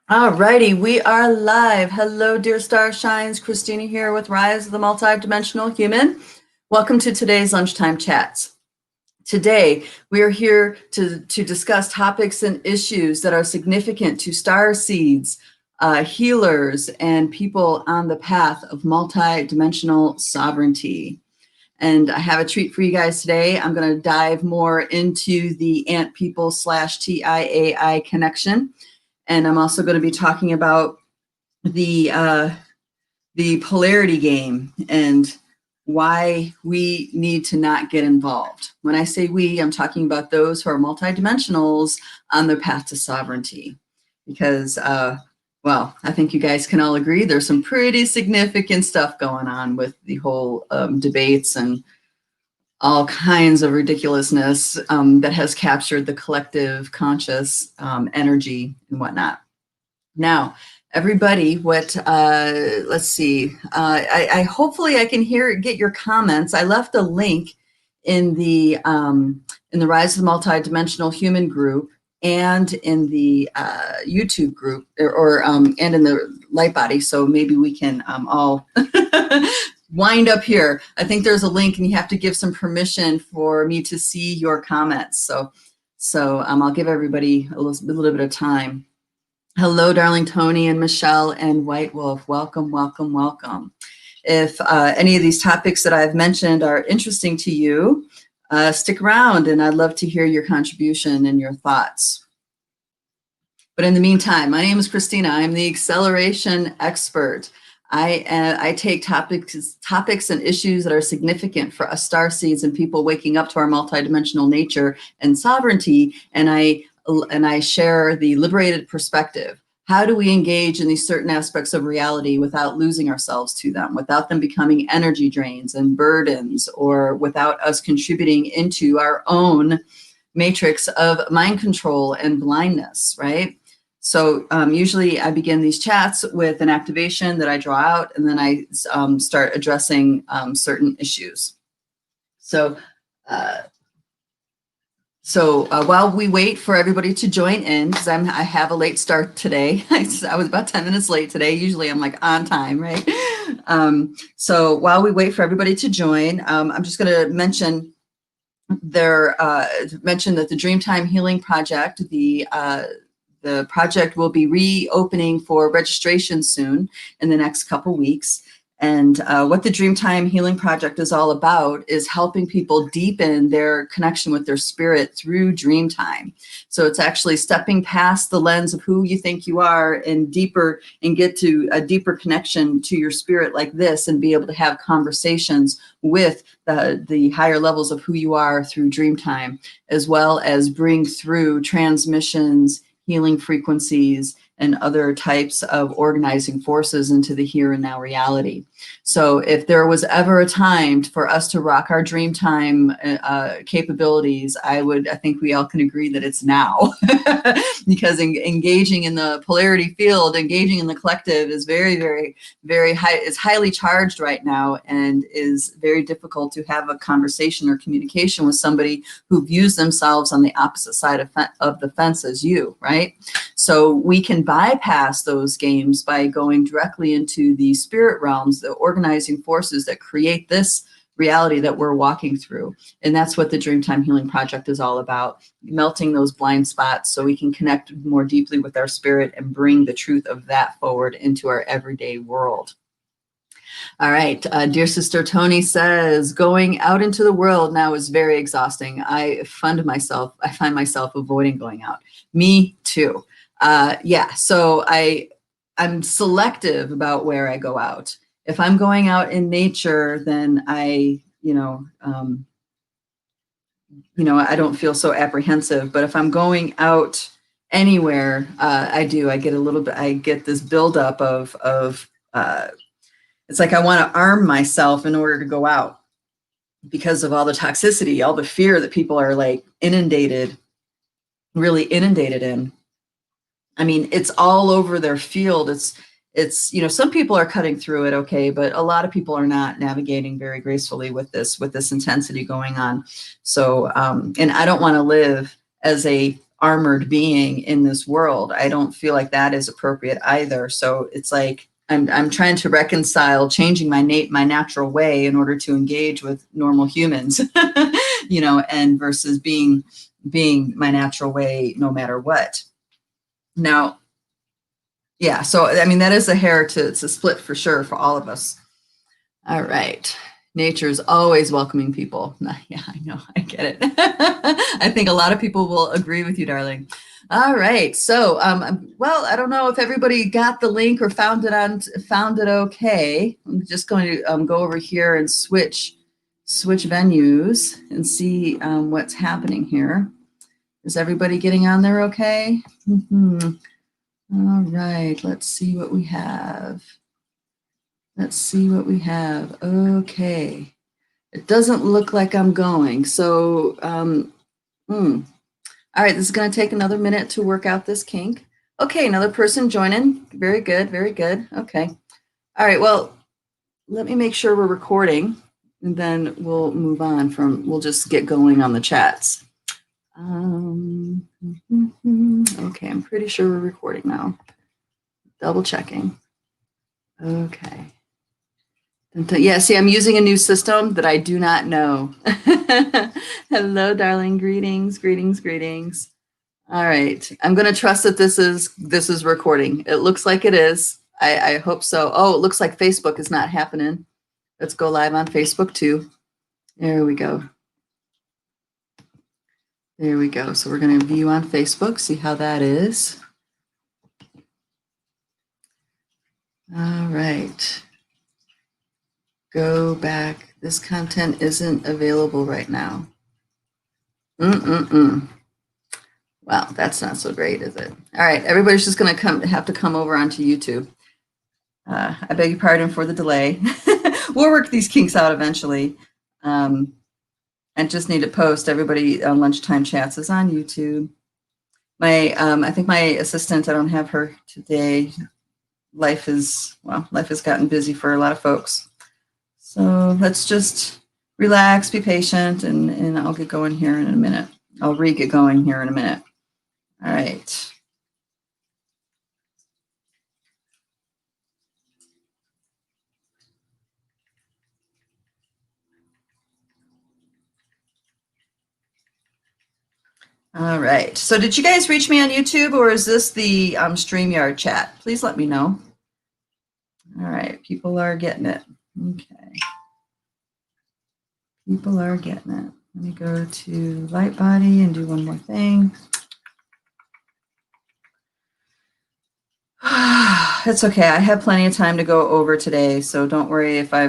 Alrighty, we are live. Hello, dear star shines. Christina here with Rise of the Multidimensional Human. Welcome to today's Lunchtime Chats. Today, we are here to discuss topics and issues that are significant to star seeds, healers, and people on the path of multidimensional sovereignty. And I have a treat for you guys today. I'm going to dive more into the ant people / TIAI connection. And I'm also going to be talking about the polarity game and why we need to not get involved. When I say we, I'm talking about those who are multidimensionals on their path to sovereignty. Because, well, I think you guys can all agree there's some pretty significant stuff going on with the whole debates and all kinds of ridiculousness that has captured the collective conscious energy and whatnot. Now, everybody, let's see, I hopefully I can get your comments. I left a link in the Rise of the Multidimensional Human group and in the YouTube group and in the Light Body. So maybe we can all wind up here. I think there's a link and you have to give some permission for me to see your comments. So I'll give everybody a little bit of time. Hello, darling Tony and Michelle and White Wolf. Welcome, welcome, welcome. If any of these topics that I've mentioned are interesting to you, stick around and I'd love to hear your contribution and your thoughts. But in the meantime, my name is Christina. I'm the acceleration expert. I take topics and issues that are significant for us star seeds and people waking up to our multidimensional nature and sovereignty, and I share the liberated perspective. How do we engage in these certain aspects of reality without losing ourselves to them, without them becoming energy drains and burdens, or without us contributing into our own matrix of mind control and blindness, right? So usually I begin these chats with an activation that I draw out, and then I start addressing certain issues. So while we wait for everybody to join in, because I have a late start today. I was about 10 minutes late today. Usually I'm like on time, right? So while we wait for everybody to join, I'm just going to mention that the Dreamtime Healing Project, the project will be reopening for registration soon in the next couple weeks. And what the Dreamtime Healing Project is all about is helping people deepen their connection with their spirit through Dreamtime. So it's actually stepping past the lens of who you think you are and get to a deeper connection to your spirit like this, and be able to have conversations with the higher levels of who you are through Dreamtime, as well as bring through transmissions, healing frequencies, and other types of organizing forces into the here and now reality. So if there was ever a time for us to rock our Dreamtime capabilities, I think we all can agree that it's now. Because engaging in the polarity field, engaging in the collective is very, very, very high, is highly charged right now, and is very difficult to have a conversation or communication with somebody who views themselves on the opposite side of the fence as you, right? So we can bypass those games by going directly into the spirit realms, the organizing forces that create this reality that we're walking through. And that's what the Dreamtime Healing Project is all about, melting those blind spots so we can connect more deeply with our spirit and bring the truth of that forward into our everyday world. All right, dear sister Tony says, going out into the world now is very exhausting. I find myself avoiding going out. Me too. Yeah, so I'm selective about where I go out. If I'm going out in nature, then I don't feel so apprehensive. But if I'm going out anywhere, I get this buildup of it's like I want to arm myself in order to go out because of all the toxicity, all the fear that people are like really inundated in. I mean, it's all over their field. It's some people are cutting through it okay, but a lot of people are not navigating very gracefully with this intensity going on. So and I don't want to live as a armored being in this world. I don't feel like that is appropriate either. So it's like I'm trying to reconcile changing my natural way in order to engage with normal humans, you know, and versus being my natural way no matter what. Now, yeah, so I mean that is a hair to split for sure for all of us. All right. Nature is always welcoming people. Yeah, I know. I get it. I think a lot of people will agree with you, darling. All right. So, well, I don't know if everybody got the link or found it okay. I'm just going to go over here and switch venues and see what's happening here. Is everybody getting on there okay? Mm-hmm. All right. Let's see what we have. Let's see what we have. Okay. It doesn't look like I'm going. So, all right, this is going to take another minute to work out this kink. Okay, another person joining. Very good, very good. Okay. All right, well, let me make sure we're recording, and then we'll move on we'll just get going on the chats. Okay, I'm pretty sure we're recording now. Double checking. Okay. Yeah, see, I'm using a new system that I do not know. Hello, darling. Greetings, greetings, greetings. All right. I'm going to trust that this is recording. It looks like it is. I hope so. Oh, it looks like Facebook is not happening. Let's go live on Facebook too. There we go. There we go. So we're going to view on Facebook, see how that is. All right. Go back. This content isn't available right now. Well, that's not so great, is it? All right, everybody's just going to have to come over onto YouTube. I beg your pardon for the delay. We'll work these kinks out eventually. And just need to post. Everybody on lunchtime chats is on YouTube. I think my assistant, I don't have her today. Life has gotten busy for a lot of folks. So let's just relax, be patient, and I'll get going here in a minute. I'll get going here in a minute. All right. All right. So did you guys reach me on YouTube, or is this the StreamYard chat? Please let me know. All right. People are getting it. Okay. People are getting it. Let me go to light body and do one more thing. It's okay. I have plenty of time to go over today, so don't worry I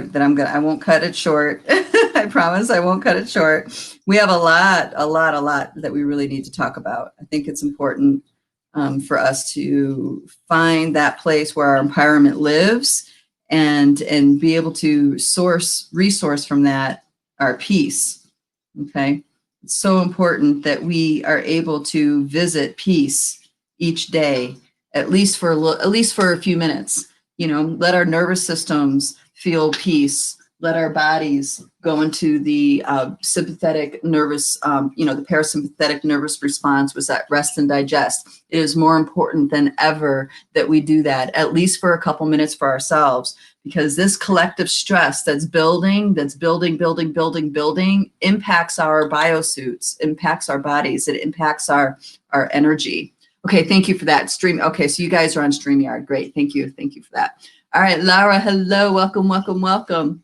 won't cut it short. I promise I won't cut it short. We have a lot that we really need to talk about. I think it's important for us to find that place where our empowerment lives and be able to resource from that our peace. Okay. It's so important that we are able to visit peace each day, at least for a few minutes. You know, let our nervous systems feel peace. Let our bodies go into the sympathetic nervous, the parasympathetic nervous response, was that rest and digest. It is more important than ever that we do that, at least for a couple minutes for ourselves, because this collective stress that's building, impacts our biosuits, impacts our bodies, it impacts our energy. Okay, thank you for that stream. Okay, so you guys are on StreamYard. Great, thank you for that. All right, Laura, hello, welcome.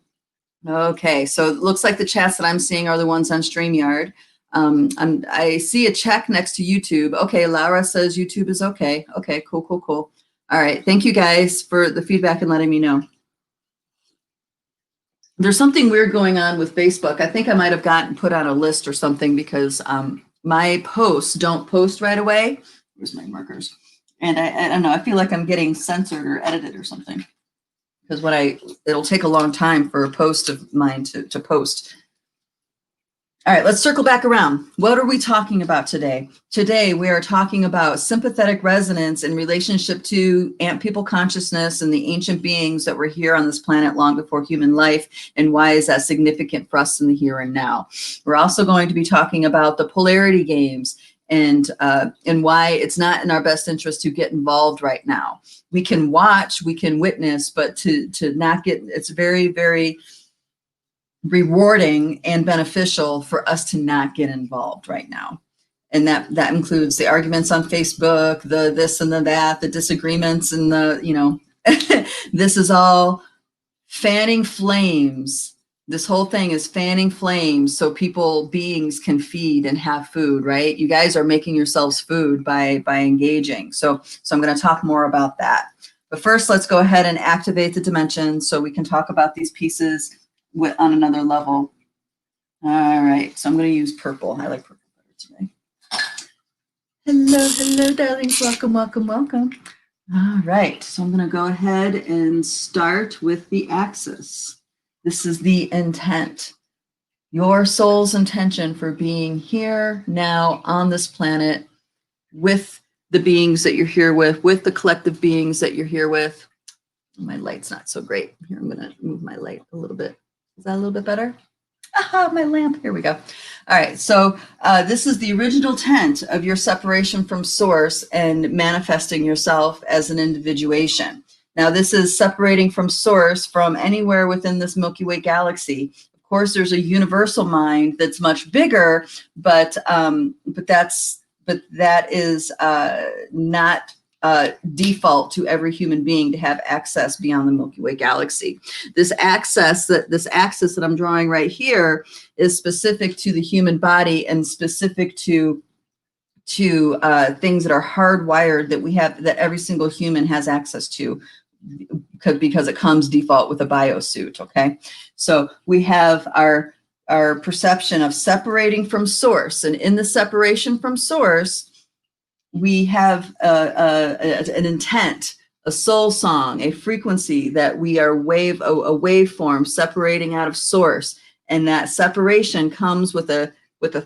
Okay, so it looks like the chats that I'm seeing are the ones on StreamYard. I see a check next to YouTube. Okay, Laura says YouTube is okay. Okay, cool. All right, thank you guys for the feedback and letting me know. There's something weird going on with Facebook. I think I might have gotten put on a list or something because my posts don't post right away. Where's my markers? And I don't know, I feel like I'm getting censored or edited or something. Because it'll take a long time for a post of mine to post. All right, let's circle back around. What are we talking about today? Today, we are talking about sympathetic resonance in relationship to ant people consciousness and the ancient beings that were here on this planet long before human life, and why is that significant for us in the here and now. We're also going to be talking about the polarity games and why it's not in our best interest to get involved right now. We can watch, we can witness, but to not get, it's very, very rewarding and beneficial for us to not get involved right now. And that includes the arguments on Facebook, the this and the that, the disagreements and the, you know, this is all fanning flames. This whole thing is fanning flames so beings can feed and have food, right? You guys are making yourselves food by engaging. So I'm going to talk more about that. But first, let's go ahead and activate the dimensions so we can talk about these pieces on another level. All right, so I'm going to use purple. I like purple better today. Hello, darlings. Welcome, welcome, welcome. All right, so I'm going to go ahead and start with the axis. This is the intent, your soul's intention for being here now on this planet with the beings that you're here with the collective beings that you're here with. My light's not so great. Here, I'm going to move my light a little bit. Is that a little bit better? Aha, my lamp. Here we go. All right, so this is the original intent of your separation from source and manifesting yourself as an individuation. Now, this is separating from source from anywhere within this Milky Way galaxy. Of course, there's a universal mind that's much bigger, but that is not default to every human being to have access beyond the Milky Way galaxy. This axis that I'm drawing right here is specific to the human body and specific to things that are hardwired that every single human has access to, because it comes default with a biosuit. Okay, so we have our perception of separating from source, and in the separation from source, we have an intent, a soul song, a frequency that we are a waveform separating out of source, and that separation comes with a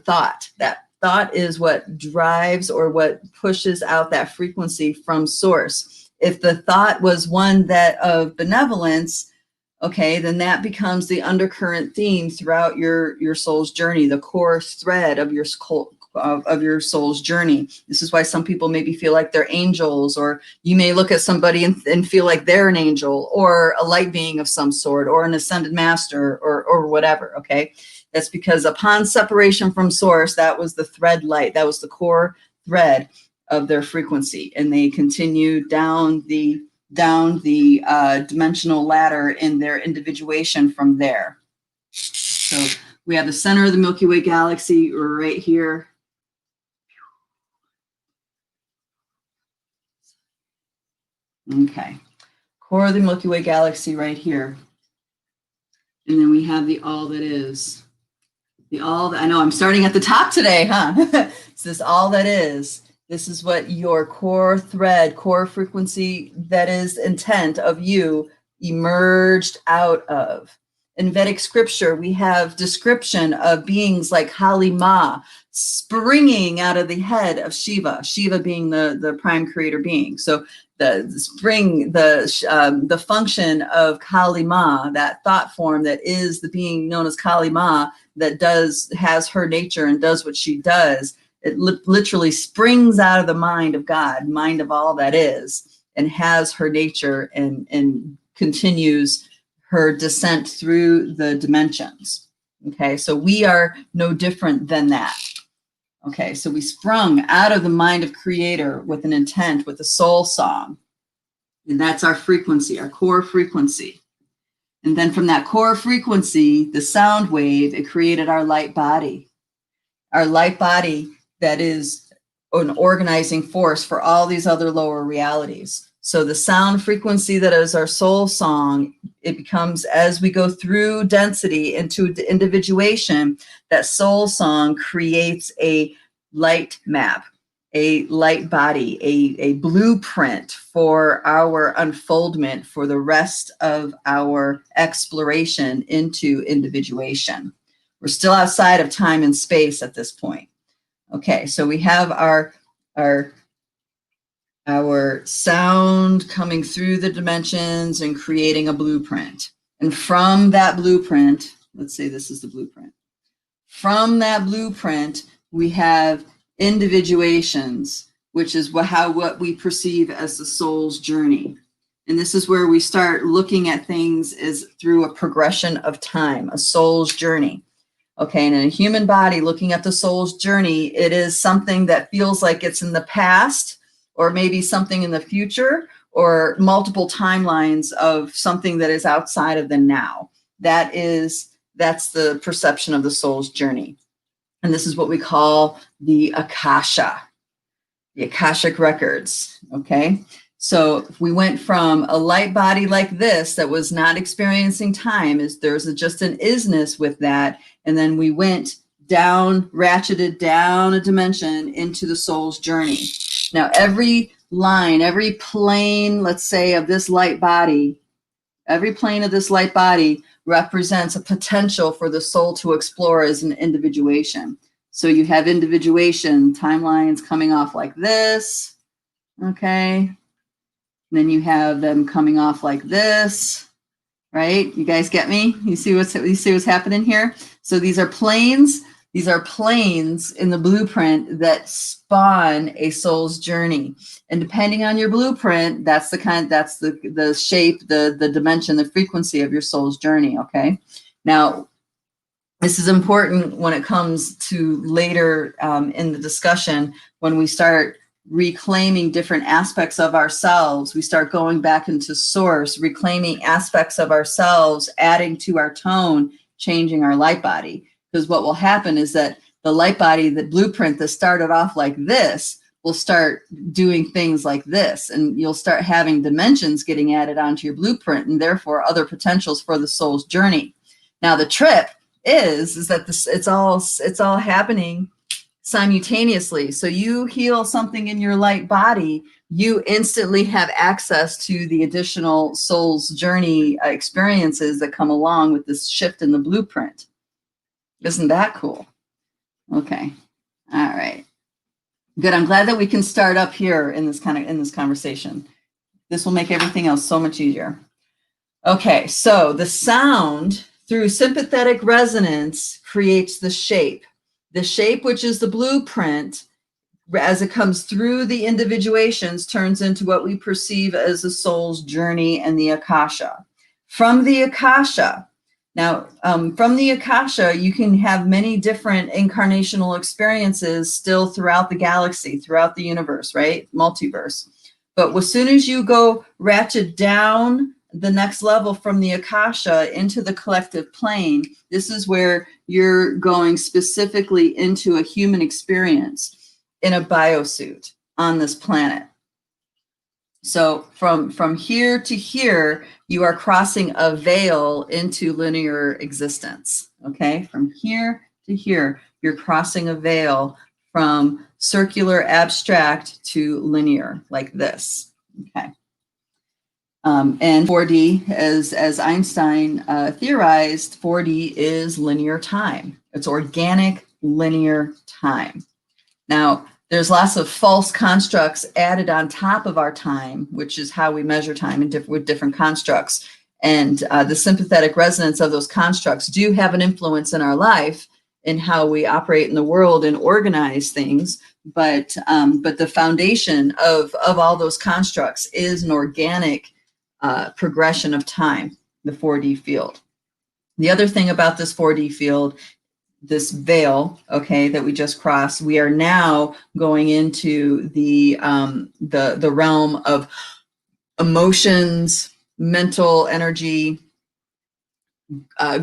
thought. That thought is what drives or what pushes out that frequency from source. If the thought was one that of benevolence, okay, then that becomes the undercurrent theme throughout your soul's journey, the core thread of your soul's journey. This is why some people maybe feel like they're angels, or you may look at somebody and feel like they're an angel or a light being of some sort or an ascended master or whatever, okay? That's because upon separation from source, that was the thread light, that was the core thread of their frequency, and they continue down the dimensional ladder in their individuation from there. So we have the center of the Milky Way galaxy right here. Okay, core of the Milky Way galaxy right here. And then we have the all that is. The all that, I know I'm starting at the top today, huh? It's this all that is. This is what your core thread, core frequency that is intent of you emerged out of. In Vedic scripture, we have description of beings like Kali Ma springing out of the head of Shiva, Shiva being the prime creator being. So the function of Kali Ma, that thought form that is the being known as Kali Ma, that has her nature and does what she does, it literally springs out of the mind of God, mind of all that is, and has her nature and continues her descent through the dimensions. Okay, so we are no different than that. Okay, so we sprung out of the mind of Creator with an intent, with a soul song. And that's our frequency, our core frequency. And then from that core frequency, the sound wave, it created our light body. Our light body that is an organizing force for all these other lower realities. So the sound frequency that is our soul song, it becomes, as we go through density into individuation, that soul song creates a light map, a light body, a blueprint for our unfoldment for the rest of our exploration into individuation. We're still outside of time and space at this point. Okay, so we have our sound coming through the dimensions and creating a blueprint. And from that blueprint, let's say this is the blueprint. From that blueprint, we have individuations, which is what we perceive as the soul's journey. And this is where we start looking at things as through a progression of time, a soul's journey. Okay, and in a human body, looking at the soul's journey, it is something that feels like it's in the past, or maybe something in the future, or multiple timelines of something that is outside of the now. That's the perception of the soul's journey. And this is what we call the Akasha, the Akashic records, okay? So if we went from a light body like this that was not experiencing time, there's just an isness with that, and then we went down, ratcheted down a dimension into the soul's journey. Now every line, every plane, let's say, of this light body, every plane of this light body represents a potential for the soul to explore as an individuation. So you have individuation timelines coming off like this, okay? And then you have them coming off like this, right? You guys get me? You see what's happening here? So these are planes. These are planes in the blueprint that spawn a soul's journey. And depending on your blueprint, that's the shape, the dimension, the frequency of your soul's journey, okay? Now, this is important when it comes to later in the discussion, when we start reclaiming different aspects of ourselves. We start going back into source, reclaiming aspects of ourselves, adding to our tone, changing our light body. Because what will happen is that the light body, the blueprint that started off like this, will start doing things like this, and you'll start having dimensions getting added onto your blueprint, and therefore other potentials for the soul's journey. Now the trip is that it's all happening simultaneously. So you heal something in your light body, you instantly have access to the additional soul's journey experiences that come along with this shift in the blueprint. Isn't that cool? Okay. All right. Good. I'm glad that we can start up here in this conversation. This will make everything else so much easier. Okay. So the sound through sympathetic resonance creates the shape. The shape, which is the blueprint, as it comes through the individuations, turns into what we perceive as the soul's journey and the Akasha. From the Akasha, you can have many different incarnational experiences still throughout the galaxy, throughout the universe, right? Multiverse. But as soon as you go ratchet down the next level from the Akasha into the collective plane, this is where you're going specifically into a human experience in a biosuit on this planet. So from here to here, you are crossing a veil into linear existence, okay? From here to here, you're crossing a veil from circular abstract to linear, like this, okay? And 4D, as Einstein theorized, 4D is linear time. It's organic linear time. Now, there's lots of false constructs added on top of our time, which is how we measure time with different constructs. And the sympathetic resonance of those constructs do have an influence in our life in how we operate in the world and organize things. But the foundation of all those constructs is an organic progression of time, the 4D field. The other thing about this 4D field, this veil, okay, that we just crossed, we are now going into the realm of emotions, mental energy,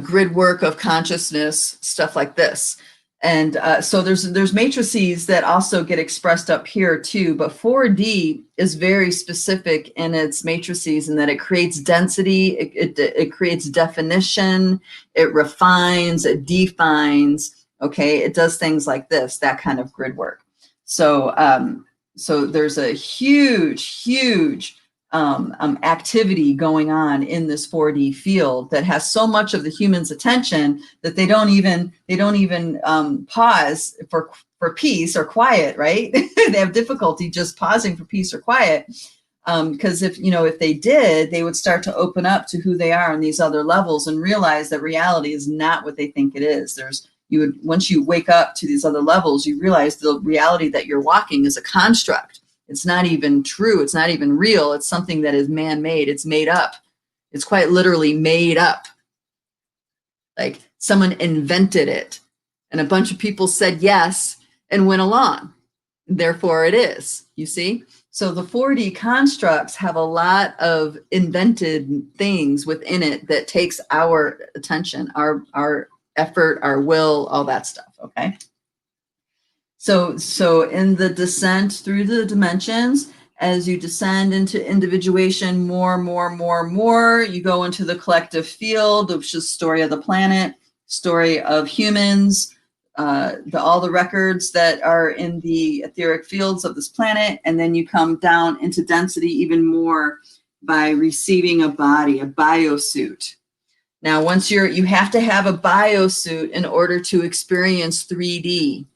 grid work of consciousness, stuff like this. And so there's matrices that also get expressed up here too, but 4D is very specific in its matrices in that it creates density, it creates definition, it refines, it defines, okay? It does things like this, that kind of grid work. So, so there's a huge activity going on in this 4D field that has so much of the human's attention that they don't even pause for peace or quiet, right? They have difficulty just pausing for peace or quiet, because if they did, they would start to open up to who they are on these other levels and realize that reality is not what they think it is. You would, once you wake up to these other levels, you realize the reality that you're walking is a construct. It's not even true. It's not even real. It's something that is man-made. It's made up. It's quite literally made up. Like someone invented it and a bunch of people said yes and went along. Therefore it is, you see? So the 4D constructs have a lot of invented things within it that takes our attention, our effort, our will, all that stuff, okay? So in the descent through the dimensions, as you descend into individuation more, you go into the collective field, which is story of the planet, story of humans, all the records that are in the etheric fields of this planet, and then you come down into density even more by receiving a body, a biosuit. Now, once you have to have a biosuit in order to experience 3D.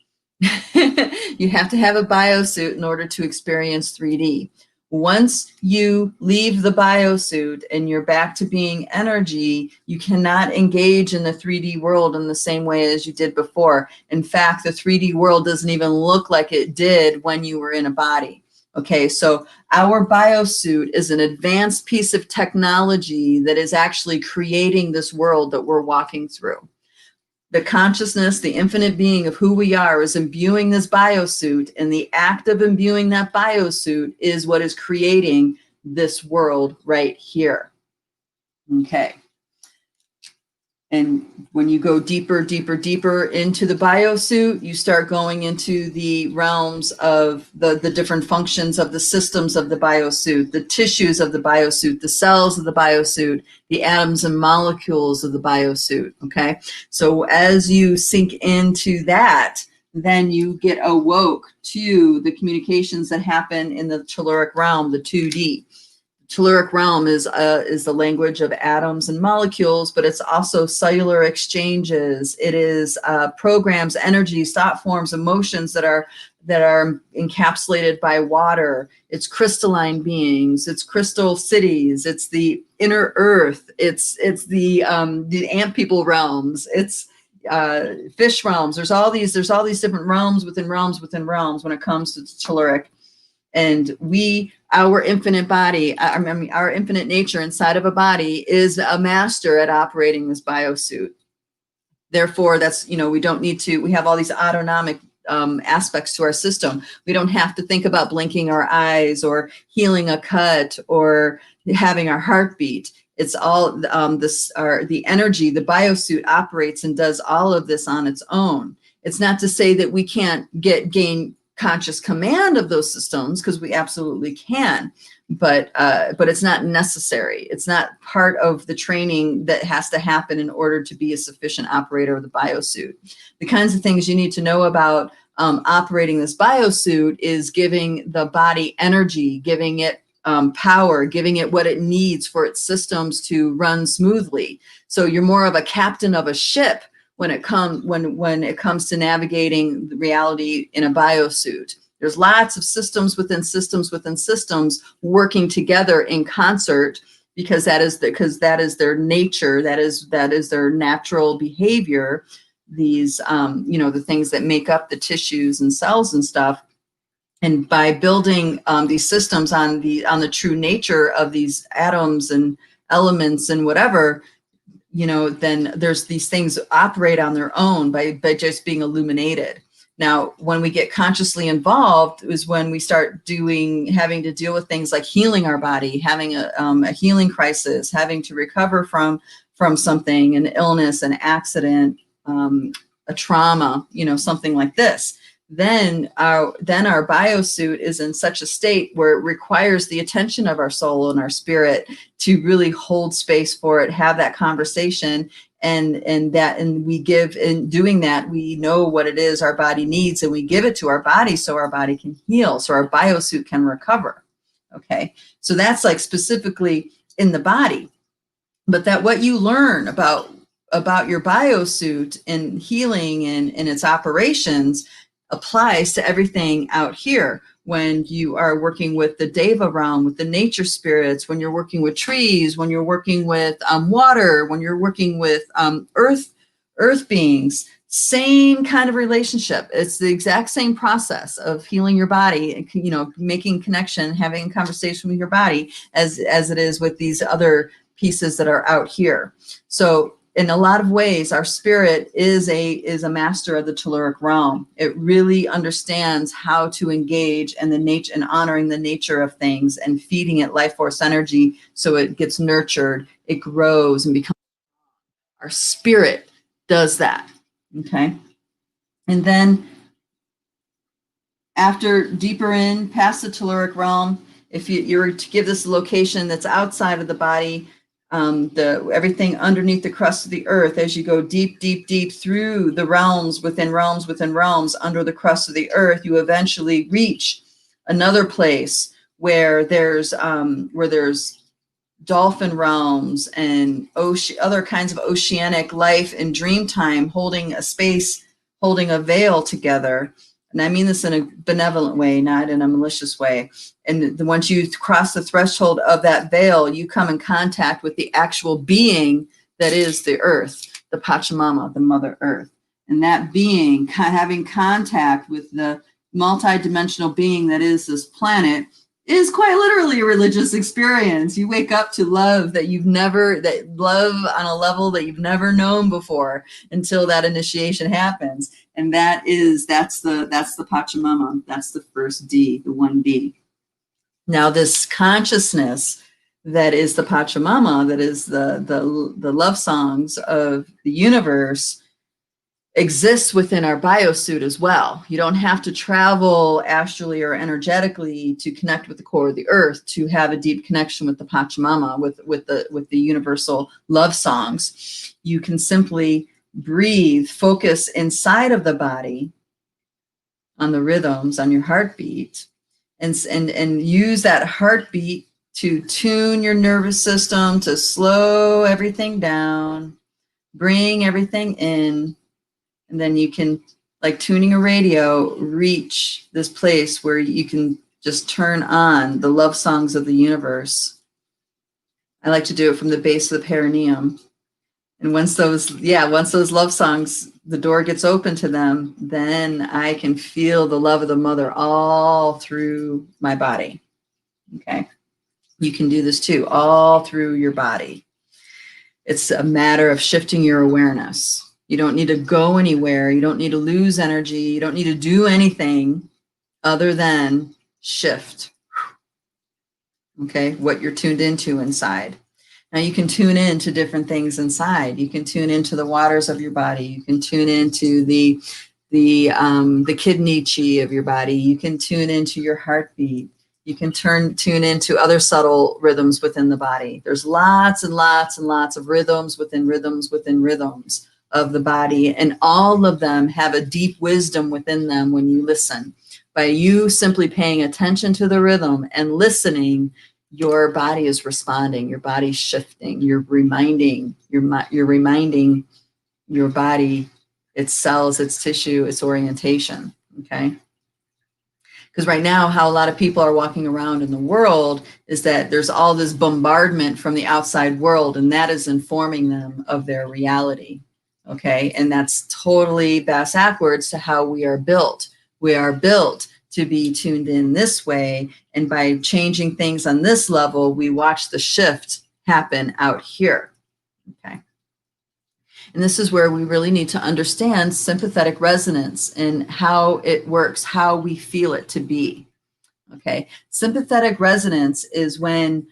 You have to have a biosuit in order to experience 3D. Once you leave the biosuit and you're back to being energy, you cannot engage in the 3D world in the same way as you did before. In fact, the 3D world doesn't even look like it did when you were in a body. Okay, so our biosuit is an advanced piece of technology that is actually creating this world that we're walking through. The consciousness, the infinite being of who we are is imbuing this biosuit, and the act of imbuing that biosuit is what is creating this world right here. Okay. And when you go deeper into the biosuit, you start going into the realms of the different functions of the systems of the biosuit, the tissues of the biosuit, the cells of the biosuit, the atoms and molecules of the biosuit, okay? So as you sink into that, then you get awoke to the communications that happen in the telluric realm, the 2D. Telluric realm is the language of atoms and molecules, but it's also cellular exchanges. It is programs, energies, thought forms, emotions that are encapsulated by water. It's crystalline beings. It's crystal cities. It's the inner earth. It's the ant people realms. It's fish realms. There's all these different realms within realms within realms when it comes to telluric. And our infinite body, our infinite nature inside of a body is a master at operating this biosuit. Therefore, that's, we don't need to, we have all these autonomic aspects to our system. We don't have to think about blinking our eyes or healing a cut or having our heartbeat. It's all the energy, the biosuit operates and does all of this on its own. It's not to say that we can't gain conscious command of those systems, because we absolutely can, but it's not necessary. It's not part of the training that has to happen in order to be a sufficient operator of the biosuit. The kinds of things you need to know about operating this biosuit is giving the body energy, giving it power, giving it what it needs for its systems to run smoothly. So you're more of a captain of a ship when it comes to navigating the reality in a biosuit. There's lots of systems within systems within systems working together in concert, because that is their nature, that is their natural behavior. These the things that make up the tissues and cells and stuff. And by building these systems on the true nature of these atoms and elements and whatever, then there's these things operate on their own by just being illuminated. Now, when we get consciously involved is when we start having to deal with things like healing our body, having a healing crisis, having to recover from something, an illness, an accident, a trauma, something like this. Then our biosuit is in such a state where it requires the attention of our soul and our spirit to really hold space for it, have that conversation, and we give, in doing that, we know what it is our body needs, and we give it to our body so our body can heal, so our biosuit can recover. Okay, so that's like specifically in the body, but that what you learn about your biosuit and healing and its operations applies to everything out here. When you are working with the Deva realm, with the nature spirits, when you're working with trees, when you're working with water, when you're working with earth beings, Same kind of relationship. It's the exact same process of healing your body, you know, making connection, having a conversation with your body as it is with these other pieces that are out here. So in a lot of ways, our spirit is a master of the telluric realm. It really understands how to engage and the nature and honoring the nature of things and feeding it life force energy so it gets nurtured, it grows and becomes. Our spirit does that. Okay. And then after deeper in past the telluric realm, if you were to give this a location that's outside of the body, everything underneath the crust of the earth, as you go deep, deep, deep through the realms within realms within realms under the crust of the earth, you eventually reach another place where there's dolphin realms and other kinds of oceanic life and dream time, holding a space, holding a veil together. And I mean this in a benevolent way, not in a malicious way. And once you cross the threshold of that veil, you come in contact with the actual being that is the earth, the Pachamama, the Mother Earth. And that being, having contact with the multidimensional being that is this planet, is quite literally a religious experience. You wake up to love that love on a level that you've never known before until that initiation happens. And that's the Pachamama. That's the first D, the 1D. Now this consciousness that is the Pachamama, that is the love songs of the universe, exists within our biosuit as well. You don't have to travel astrally or energetically to connect with the core of the earth to have a deep connection with the Pachamama, with the universal love songs. You can simply breathe, focus inside of the body on the rhythms, on your heartbeat, and use that heartbeat to tune your nervous system, to slow everything down, bring everything in. And then you can, like tuning a radio, reach this place where you can just turn on the love songs of the universe. I like to do it from the base of the perineum. And once those love songs, the door gets open to them, then I can feel the love of the mother all through my body. Okay. You can do this too, all through your body. It's a matter of shifting your awareness. You don't need to go anywhere. You don't need to lose energy. You don't need to do anything other than shift. Okay, what you're tuned into inside. Now you can tune into different things inside. You can tune into the waters of your body. You can tune into the kidney chi of your body. You can tune into your heartbeat. You can tune into other subtle rhythms within the body. There's lots and lots and lots of rhythms within rhythms within rhythms of the body, and all of them have a deep wisdom within them when you listen. By you simply paying attention to the rhythm and listening, your body is responding, your body's shifting, you're reminding your body, its cells, its tissue, its orientation, okay? Because right now, how a lot of people are walking around in the world is that there's all this bombardment from the outside world, and that is informing them of their reality. Okay, and that's totally backwards to how we are built. We are built to be tuned in this way, and by changing things on this level, we watch the shift happen out here. Okay, and this is where we really need to understand sympathetic resonance and how it works, how we feel it to be. Okay, sympathetic resonance is when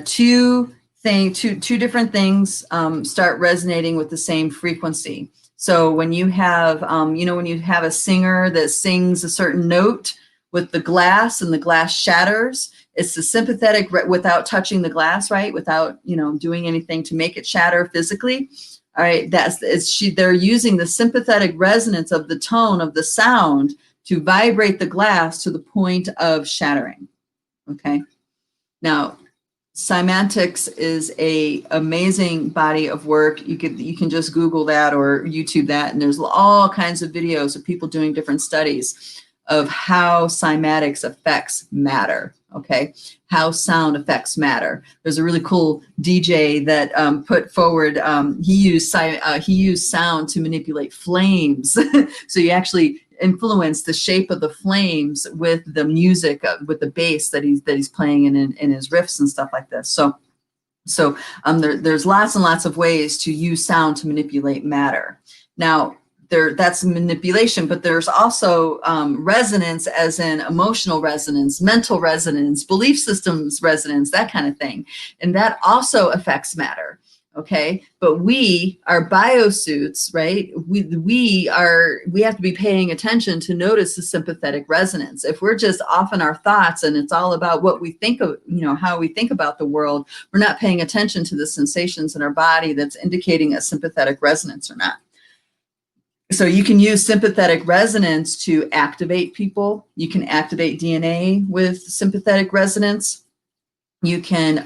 two different things start resonating with the same frequency. So when you have, when you have a singer that sings a certain note with the glass and the glass shatters, it's the sympathetic without touching the glass, right? Without, doing anything to make it shatter physically. All right, they're using the sympathetic resonance of the tone of the sound to vibrate the glass to the point of shattering. Okay. Now, Cymatics is a amazing body of work. You can just Google that or YouTube that, and there's all kinds of videos of people doing different studies of how cymatics affects matter. Okay, how sound affects matter. There's a really cool DJ that put forward. He used sound to manipulate flames. So you actually influence the shape of the flames with the music, with the bass that he's playing in his riffs and stuff like this. So there's lots and lots of ways to use sound to manipulate matter. Now, that's manipulation, but there's also resonance, as in emotional resonance, mental resonance, belief systems resonance, that kind of thing. And that also affects matter. Okay, but we are biosuits, right? We have to be paying attention to notice the sympathetic resonance. If we're just off in our thoughts and it's all about what we think of, how we think about the world, we're not paying attention to the sensations in our body that's indicating a sympathetic resonance or not. So you can use sympathetic resonance to activate people. You can activate DNA with sympathetic resonance. You can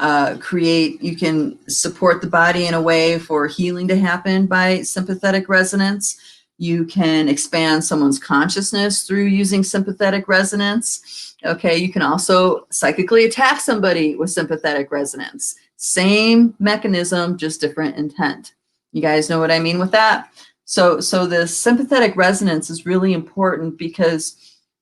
you can support the body in a way for healing to happen by sympathetic resonance. You can expand someone's consciousness through using sympathetic resonance. Okay, you can also psychically attack somebody with sympathetic resonance. Same mechanism, just different intent. You guys know what I mean with that? So the sympathetic resonance is really important because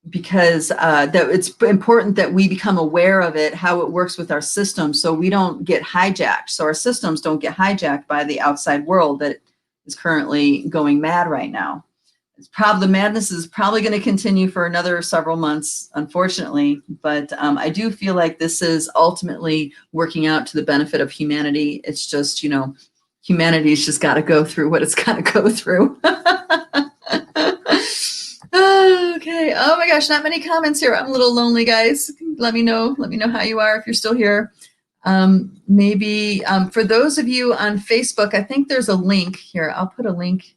that it's important that we become aware of it, how it works with our system, so we don't get hijacked. So our systems don't get hijacked by the outside world that is currently going mad right now. The madness is probably going to continue for another several months, unfortunately. But I do feel like this is ultimately working out to the benefit of humanity. It's just, humanity's just got to go through what it's got to go through. Okay. Oh my gosh, not many comments here. I'm a little lonely, guys. Let me know how you are if you're still here. Maybe for those of you on Facebook, I think there's a link here. I'll put a link.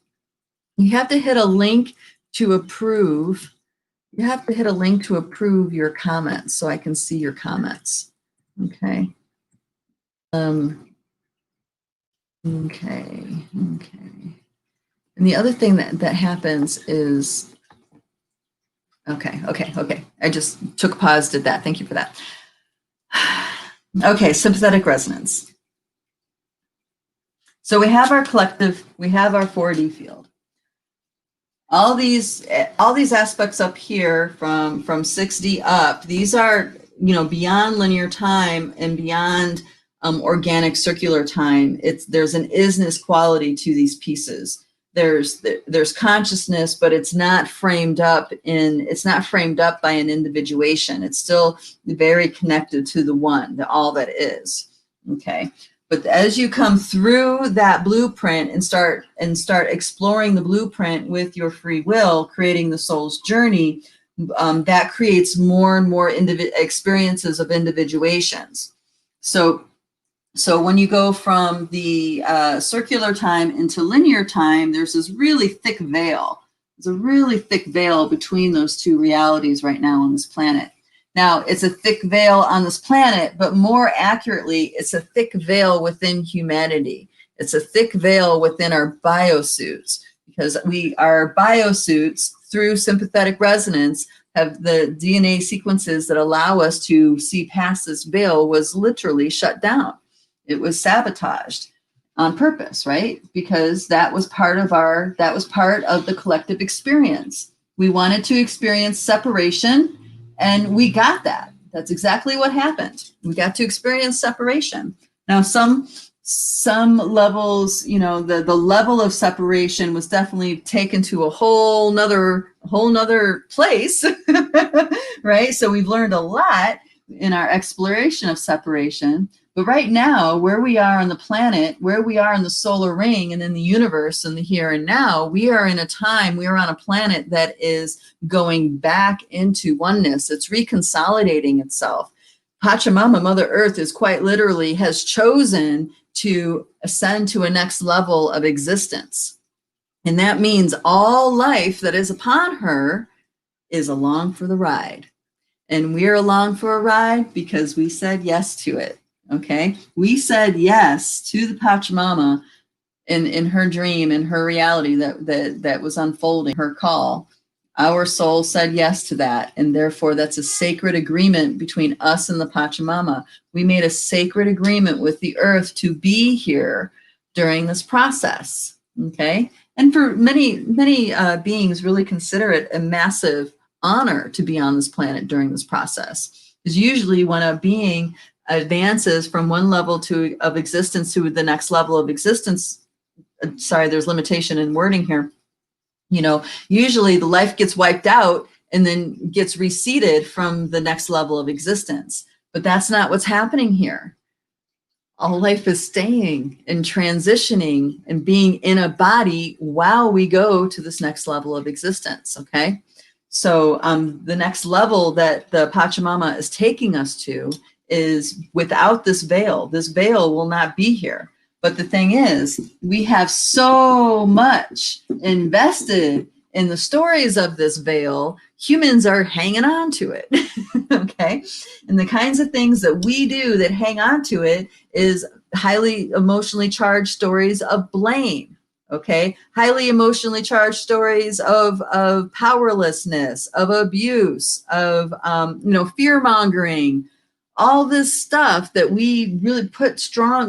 You have to hit a link to approve. You have to hit a link to approve your comments so I can see your comments. Okay. Okay. And the other thing that happens is, okay. I just took a pause, did that. Thank you for that. Okay, sympathetic resonance. So we have our collective, we have our 4D field. All these aspects up here from 6D up, these are, beyond linear time and beyond organic circular time. There's an isness quality to these pieces. There's consciousness, but it's not framed up by an individuation. It's still very connected to the one, the all that is. Okay. But as you come through that blueprint and start exploring the blueprint with your free will, creating the soul's journey, that creates more and more experiences of individuations. So when you go from the circular time into linear time, there's this really thick veil. There's a really thick veil between those two realities right now on this planet. Now, it's a thick veil on this planet, but more accurately, it's a thick veil within humanity. It's a thick veil within our biosuits, because our biosuits, through sympathetic resonance, have the DNA sequences that allow us to see past this veil was literally shut down. It was sabotaged on purpose, right? Because that was part of the collective experience. We wanted to experience separation, and we got that. That's exactly what happened. We got to experience separation. Now, some levels, the level of separation was definitely taken to a whole nother place, right? So we've learned a lot in our exploration of separation. But right now, where we are on the planet, where we are in the solar ring and in the universe and the here and now, we are on a planet that is going back into oneness. It's reconsolidating itself. Pachamama, Mother Earth, is quite literally has chosen to ascend to a next level of existence. And that means all life that is upon her is along for the ride. And we're along for a ride because we said yes to it. Okay, we said yes to the Pachamama in her dream, in her reality that was unfolding, her call. Our soul said yes to that, and therefore that's a sacred agreement between us and the Pachamama. We made a sacred agreement with the earth to be here during this process, okay? And for many beings really consider it a massive honor to be on this planet during this process. Because usually when a being advances from one level of existence to the next level of existence, sorry, there's limitation in wording here, you know, usually the life gets wiped out and then gets reseeded from the next level of existence. But that's not what's happening here. All life is staying and transitioning and being in a body while we go to this next level of existence, okay? So the next level that the Pachamama is taking us to is without this veil. This veil will not be here. But the thing is, we have so much invested in the stories of this veil, humans are hanging on to it, okay? And the kinds of things that we do that hang on to it is highly emotionally charged stories of blame, okay? Highly emotionally charged stories of powerlessness, of abuse, of, fear-mongering, all this stuff that we really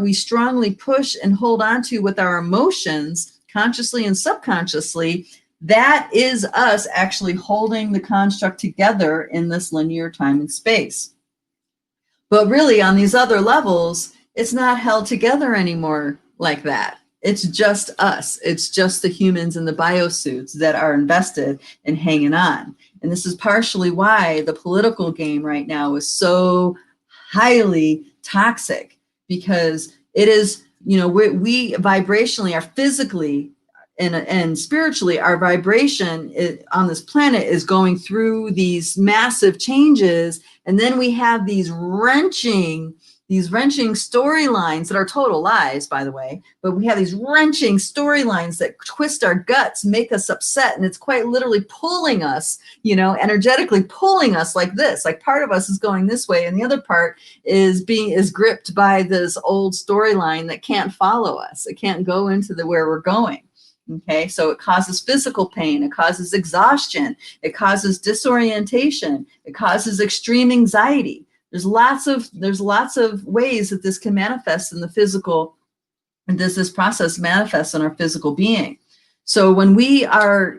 we strongly push and hold on to with our emotions, consciously and subconsciously. That is us actually holding the construct together in this linear time and space. But really on these other levels, it's not held together anymore like that. It's just us. It's just the humans in the biosuits that are invested in hanging on. And this is partially why the political game right now is so highly toxic, because it is, we vibrationally are physically and spiritually, our vibration on this planet is going through these massive changes. And then we have these wrenching storylines that are total lies, by the way, but we have these wrenching storylines that twist our guts, make us upset. And it's quite literally pulling us, energetically pulling us like this, like part of us is going this way. And the other part is gripped by this old storyline that can't follow us. It can't go into where we're going. Okay, so it causes physical pain, it causes exhaustion, it causes disorientation, it causes extreme anxiety. There's lots of ways that this can manifest in the physical, and this process manifests in our physical being. So when we are,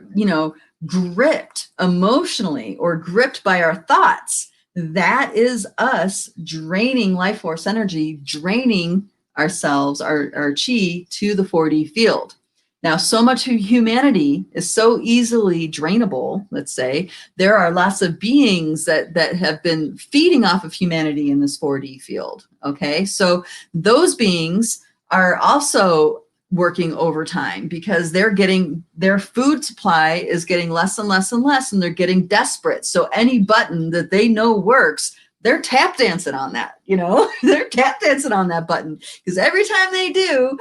gripped emotionally or gripped by our thoughts, that is us draining life force energy, draining ourselves, our chi to the 4D field. Now, so much of humanity is so easily drainable, let's say. There are lots of beings that have been feeding off of humanity in this 4D field, okay? So those beings are also working overtime because their food supply is getting less and less and less, and they're getting desperate. So any button that they know works, they're tap dancing on that, they're tap dancing on that button, because every time they do,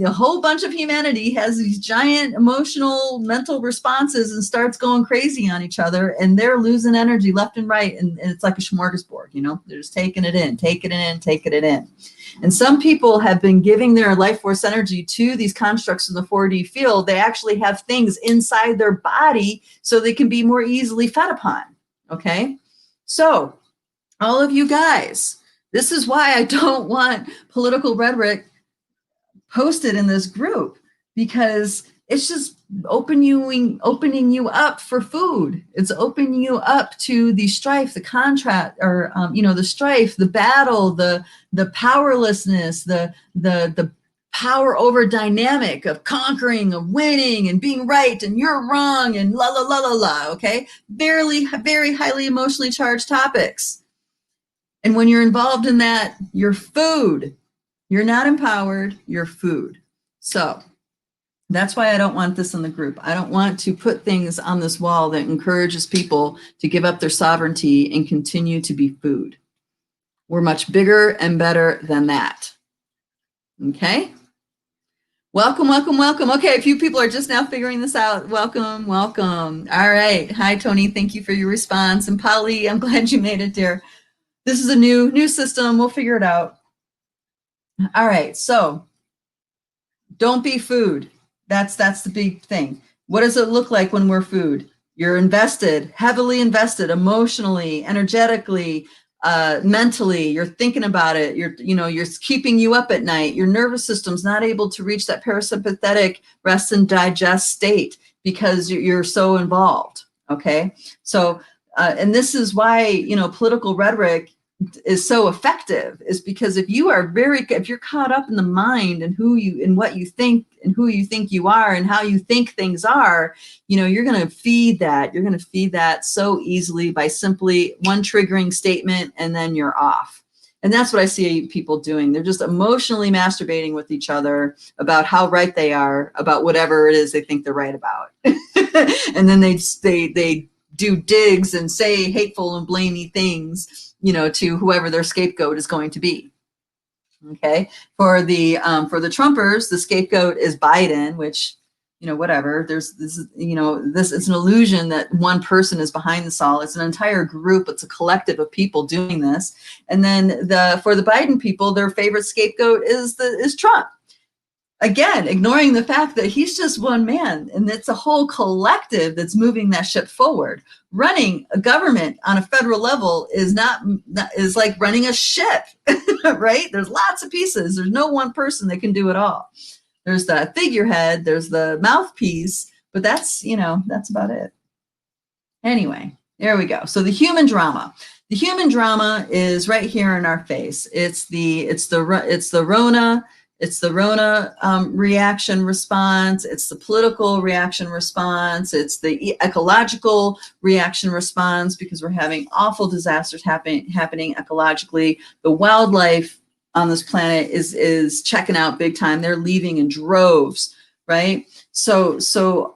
a whole bunch of humanity has these giant emotional mental responses and starts going crazy on each other, and they're losing energy left and right. And it's like a smorgasbord, they're just taking it in. And some people have been giving their life force energy to these constructs in the 4D field. They actually have things inside their body so they can be more easily fed upon. Okay. So all of you guys, this is why I don't want political rhetoric posted in this group, because it's just opening you up for food. It's opening you up to the strife, the contract, or the strife, the battle, the powerlessness, the power over dynamic of conquering, of winning, and being right, and you're wrong, and la la la la la. Okay, very highly emotionally charged topics. And when you're involved in that, you're food. You're not empowered, you're food. So that's why I don't want this in the group. I don't want to put things on this wall that encourages people to give up their sovereignty and continue to be food. We're much bigger and better than that. Okay? Welcome. Okay, a few people are just now figuring this out. Welcome. All right. Hi, Tony. Thank you for your response. And Polly, I'm glad you made it, dear. This is a new system. We'll figure it out. All right. So don't be food. That's the big thing. What does it look like when we're food? You're invested, heavily invested, emotionally, energetically, mentally. You're thinking about it. You're keeping you up at night. Your nervous system's not able to reach that parasympathetic rest and digest state because you're so involved. Okay, so and this is why political rhetoric is so effective, is because if you're caught up in the mind and what you think and who you think you are and how you think things are, you're going to feed that so easily by simply one triggering statement, and then you're off. And that's what I see people doing. They're just emotionally masturbating with each other about how right they are about whatever it is they think they're right about. And then they do digs and say hateful and blamey things, to whoever their scapegoat is going to be. Okay. For the Trumpers, the scapegoat is Biden, which, whatever. It's an illusion that one person is behind this all. It's an entire group. It's a collective of people doing this. And then for the Biden people, their favorite scapegoat is Trump. Again, ignoring the fact that he's just one man, and it's a whole collective that's moving that ship forward. Running a government on a federal level is like running a ship, right? There's lots of pieces. There's no one person that can do it all. There's the figurehead, there's the mouthpiece, but that's about it. Anyway, there we go. So the human drama. The human drama is right here in our face. It's the Rona. It's the Rona reaction response. It's the political reaction response. It's the ecological reaction response, because we're having awful disasters happening ecologically. The wildlife on this planet is checking out big time. They're leaving in droves, right? So the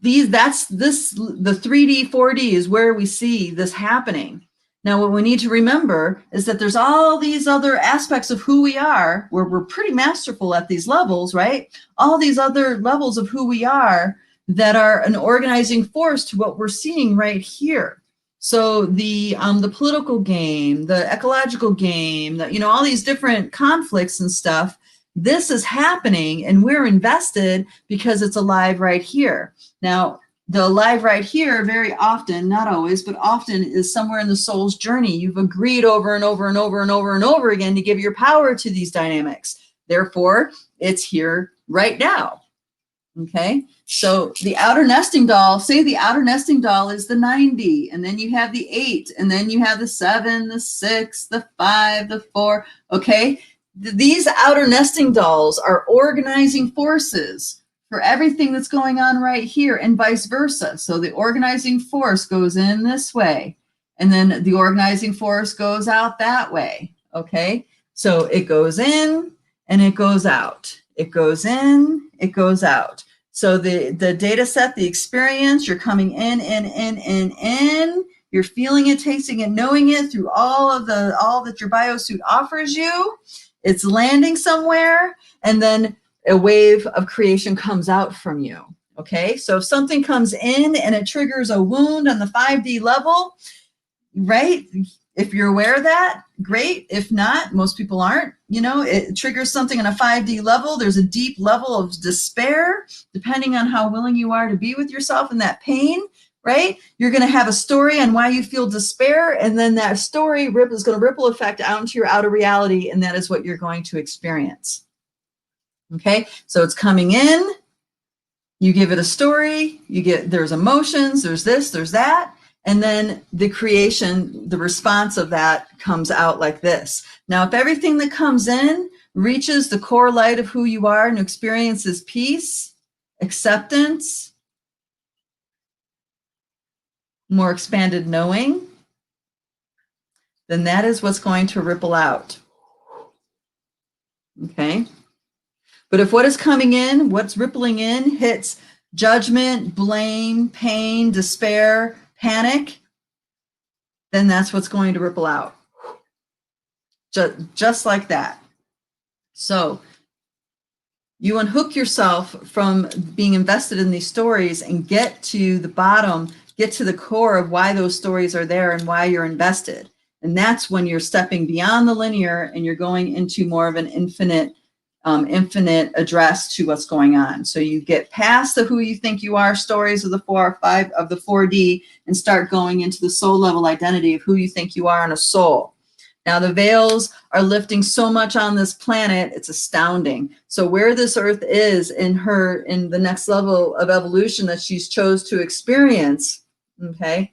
3D, 4D is where we see this happening. Now, what we need to remember is that there's all these other aspects of who we are, where we're pretty masterful at these levels, right? All these other levels of who we are that are an organizing force to what we're seeing right here. So the political game, the ecological game, all these different conflicts and stuff, this is happening, and we're invested because it's alive right here. Now, the alive right here very often, not always, but often, is somewhere in the soul's journey. You've agreed over and over and over and over and over again to give your power to these dynamics. Therefore, it's here right now. Okay, so the outer nesting doll, say the outer nesting doll is the 90, and then you have the 8, and then you have the 7, the 6, the 5, the 4. Okay, these outer nesting dolls are organizing forces for everything that's going on right here, and vice versa. So the organizing force goes in this way, and then the organizing force goes out that way. Okay, so it goes in and it goes out. It goes in, it goes out. So the data set, the experience, you're coming in. You're feeling it, tasting it, knowing it through all that your biosuit offers you. It's landing somewhere, and then a wave of creation comes out from you. Okay, so if something comes in and it triggers a wound on the 5D level, right? If you're aware of that, great. If not, most people aren't. It triggers something on a 5D level. There's a deep level of despair, depending on how willing you are to be with yourself in that pain, right? You're going to have a story on why you feel despair, and then that story is going to ripple effect out into your outer reality, and that is what you're going to experience. Okay, so it's coming in, you give it a story, there's emotions, there's this, there's that, and then the creation, the response of that comes out like this. Now, if everything that comes in reaches the core light of who you are and experiences peace, acceptance, more expanded knowing, then that is what's going to ripple out. Okay. But if what is coming in, what's rippling in, hits judgment, blame, pain, despair, panic, then that's what's going to ripple out. Just like that. So you unhook yourself from being invested in these stories and get to the bottom, get to the core of why those stories are there and why you're invested. And that's when you're stepping beyond the linear and you're going into more of an infinite infinite address to what's going on. So you get past the who you think you are stories of the 4 or 5 of the 4D and start going into the soul level identity of who you think you are in a soul. Now the veils are lifting so much on this planet, it's astounding. So where this earth is in the next level of evolution that she's chose to experience, okay,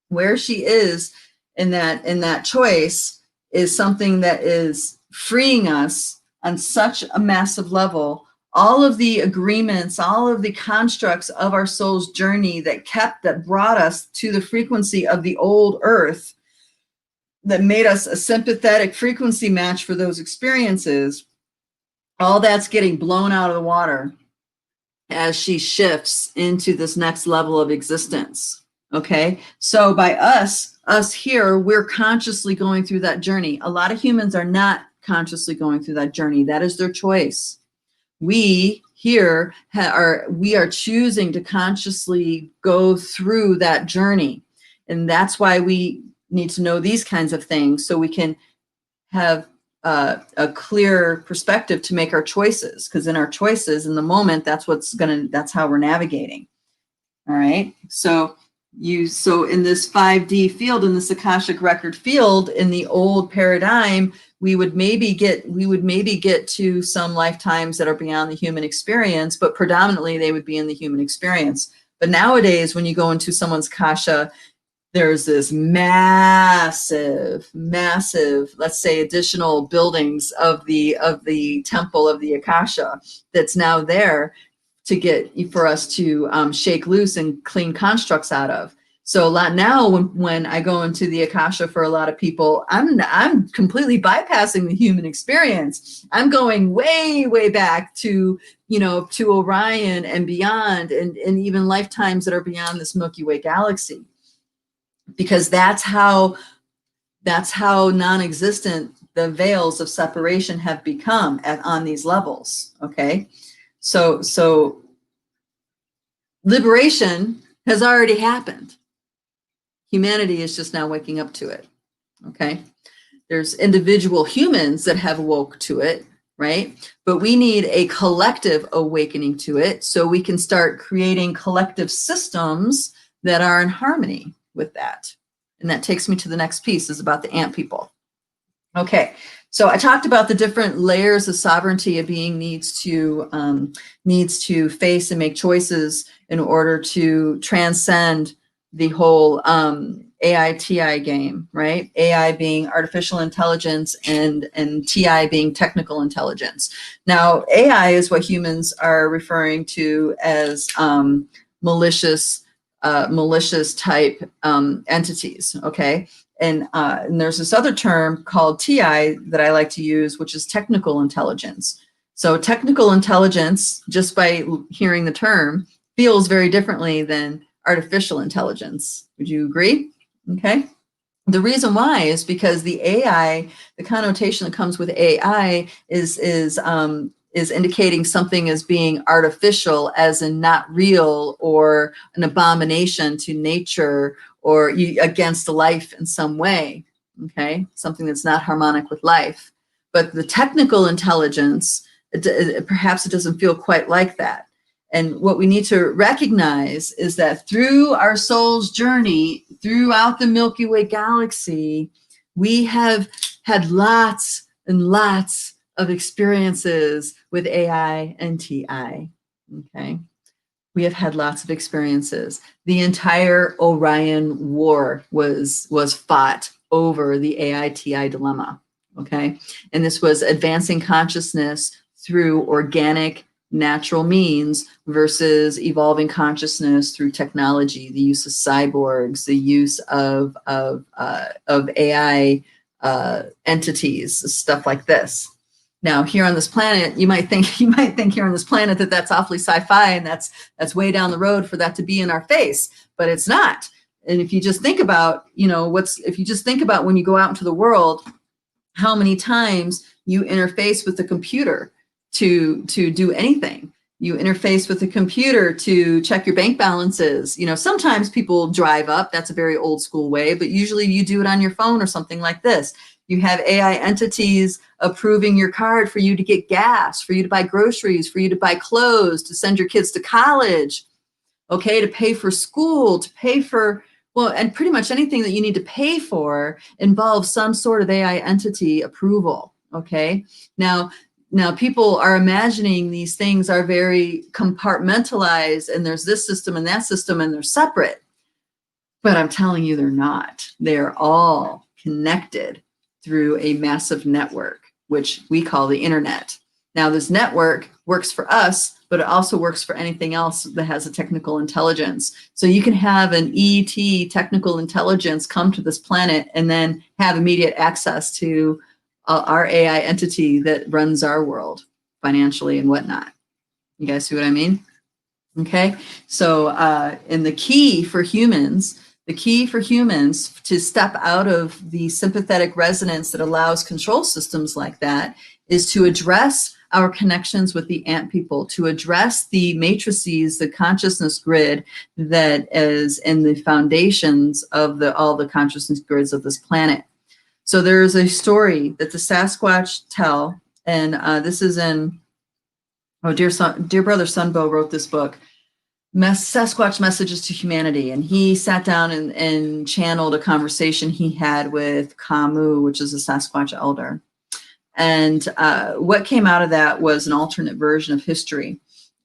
where she is in that choice is something that is freeing us on such a massive level. All of the agreements, all of the constructs of our soul's journey that brought us to the frequency of the old earth, that made us a sympathetic frequency match for those experiences, all that's getting blown out of the water as she shifts into this next level of existence. Okay, so by us here, we're consciously going through that journey. A lot of humans are not consciously going through that journey. That is their choice. We here we are choosing to consciously go through that journey. And that's why we need to know these kinds of things, so we can have a clear perspective to make our choices. Because in our choices, in the moment, that's how we're navigating. All right. So in this 5D field, in this Akashic record field, in the old paradigm, we would maybe get to some lifetimes that are beyond the human experience, but predominantly they would be in the human experience. But nowadays, when you go into someone's Akasha, there's this massive, let's say, additional buildings of the temple of the Akasha that's now there for us to shake loose and clean constructs out of. So a lot now, when I go into the Akasha for a lot of people, I'm completely bypassing the human experience. I'm going way, way back to Orion and beyond, and even lifetimes that are beyond this Milky Way galaxy, because that's how non-existent the veils of separation have become on these levels. Okay, so liberation has already happened. Humanity is just now waking up to it. Okay, there's individual humans that have woke to it, right? But we need a collective awakening to it, so we can start creating collective systems that are in harmony with that. And that takes me to the next piece, is about the ant people. Okay, so I talked about the different layers of sovereignty a being needs to face and make choices in order to transcend the whole AI-TI game, right? AI being artificial intelligence and TI being technical intelligence. Now, AI is what humans are referring to as malicious type entities, okay? And there's this other term called TI that I like to use, which is technical intelligence. So technical intelligence, just by hearing the term, feels very differently than artificial intelligence. Would you agree? Okay. The reason why is because the AI, the connotation that comes with AI is indicating something as being artificial, as in not real, or an abomination to nature, or against life in some way. Okay, something that's not harmonic with life. But the technical intelligence, perhaps it doesn't feel quite like that. And what we need to recognize is that through our soul's journey, throughout the Milky Way galaxy, we have had lots and lots of experiences with AI and TI, okay? We have had lots of experiences. The entire Orion War was fought over the AI-TI dilemma, okay? And this was advancing consciousness through organic, natural means versus evolving consciousness through technology, the use of cyborgs, the use of AI entities, stuff like this. Now, here on this planet, you might think here on this planet that that's awfully sci-fi and that's way down the road for that to be in our face, but it's not. And if you just think about, if you just think about when you go out into the world, how many times you interface with the computer to do anything. You interface with the computer to check your bank balances. Sometimes people drive up. That's a very old school way, but usually you do it on your phone or something like this. You have AI entities approving your card for you to get gas, for you to buy groceries, for you to buy clothes, to send your kids to college, okay, to pay for school, to pay for, well, and pretty much anything that you need to pay for involves some sort of AI entity approval, okay? Now people are imagining these things are very compartmentalized, and there's this system and that system, and they're separate. But I'm telling you, they're not. They're all connected through a massive network, which we call the internet. Now, this network works for us, but it also works for anything else that has a technical intelligence. So you can have an ET, technical intelligence, come to this planet and then have immediate access to our AI entity that runs our world financially and whatnot. You guys see what I mean? Okay, so and the key for humans to step out of the sympathetic resonance that allows control systems like that is to address our connections with the ant people, to address the matrices, the consciousness grid that is in the foundations of all the consciousness grids of this planet. So there is a story that the Sasquatch tell, and this is in, dear brother Sunbow wrote this book, Sasquatch Messages to Humanity, and he sat down and channeled a conversation he had with Kamu, which is a Sasquatch elder. And what came out of that was an alternate version of history.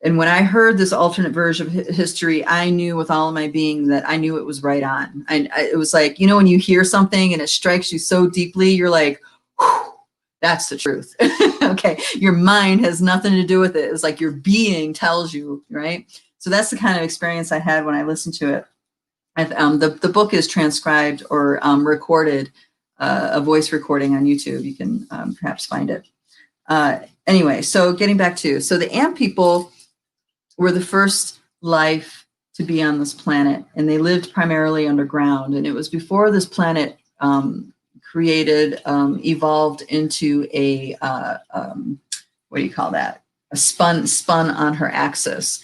And when I heard this alternate version of history, I knew with all of my being that I knew it was right on. It was like, you know, when you hear something and it strikes you so deeply, you're like, whew, that's the truth. Okay, your mind has nothing to do with it. It's like your being tells you, right? So that's the kind of experience I had when I listened to it. The book is transcribed or recorded, a voice recording on YouTube. You can perhaps find it. Anyway, so getting back to, so the ant people were the first life to be on this planet, and they lived primarily underground. And it was before this planet evolved into a, what do you call that? A spun on her axis.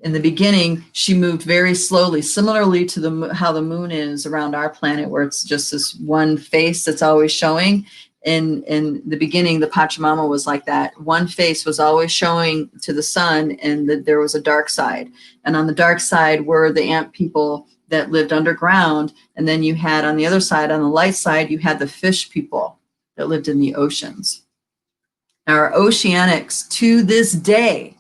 In the beginning, she moved very slowly, similarly to how the moon is around our planet, where it's just this one face that's always showing. In the beginning, the Pachamama was like that. One face was always showing to the sun, and there was a dark side. And on the dark side were the ant people that lived underground. And then you had on the other side, on the light side, you had the fish people that lived in the oceans. Now, our oceanics to this day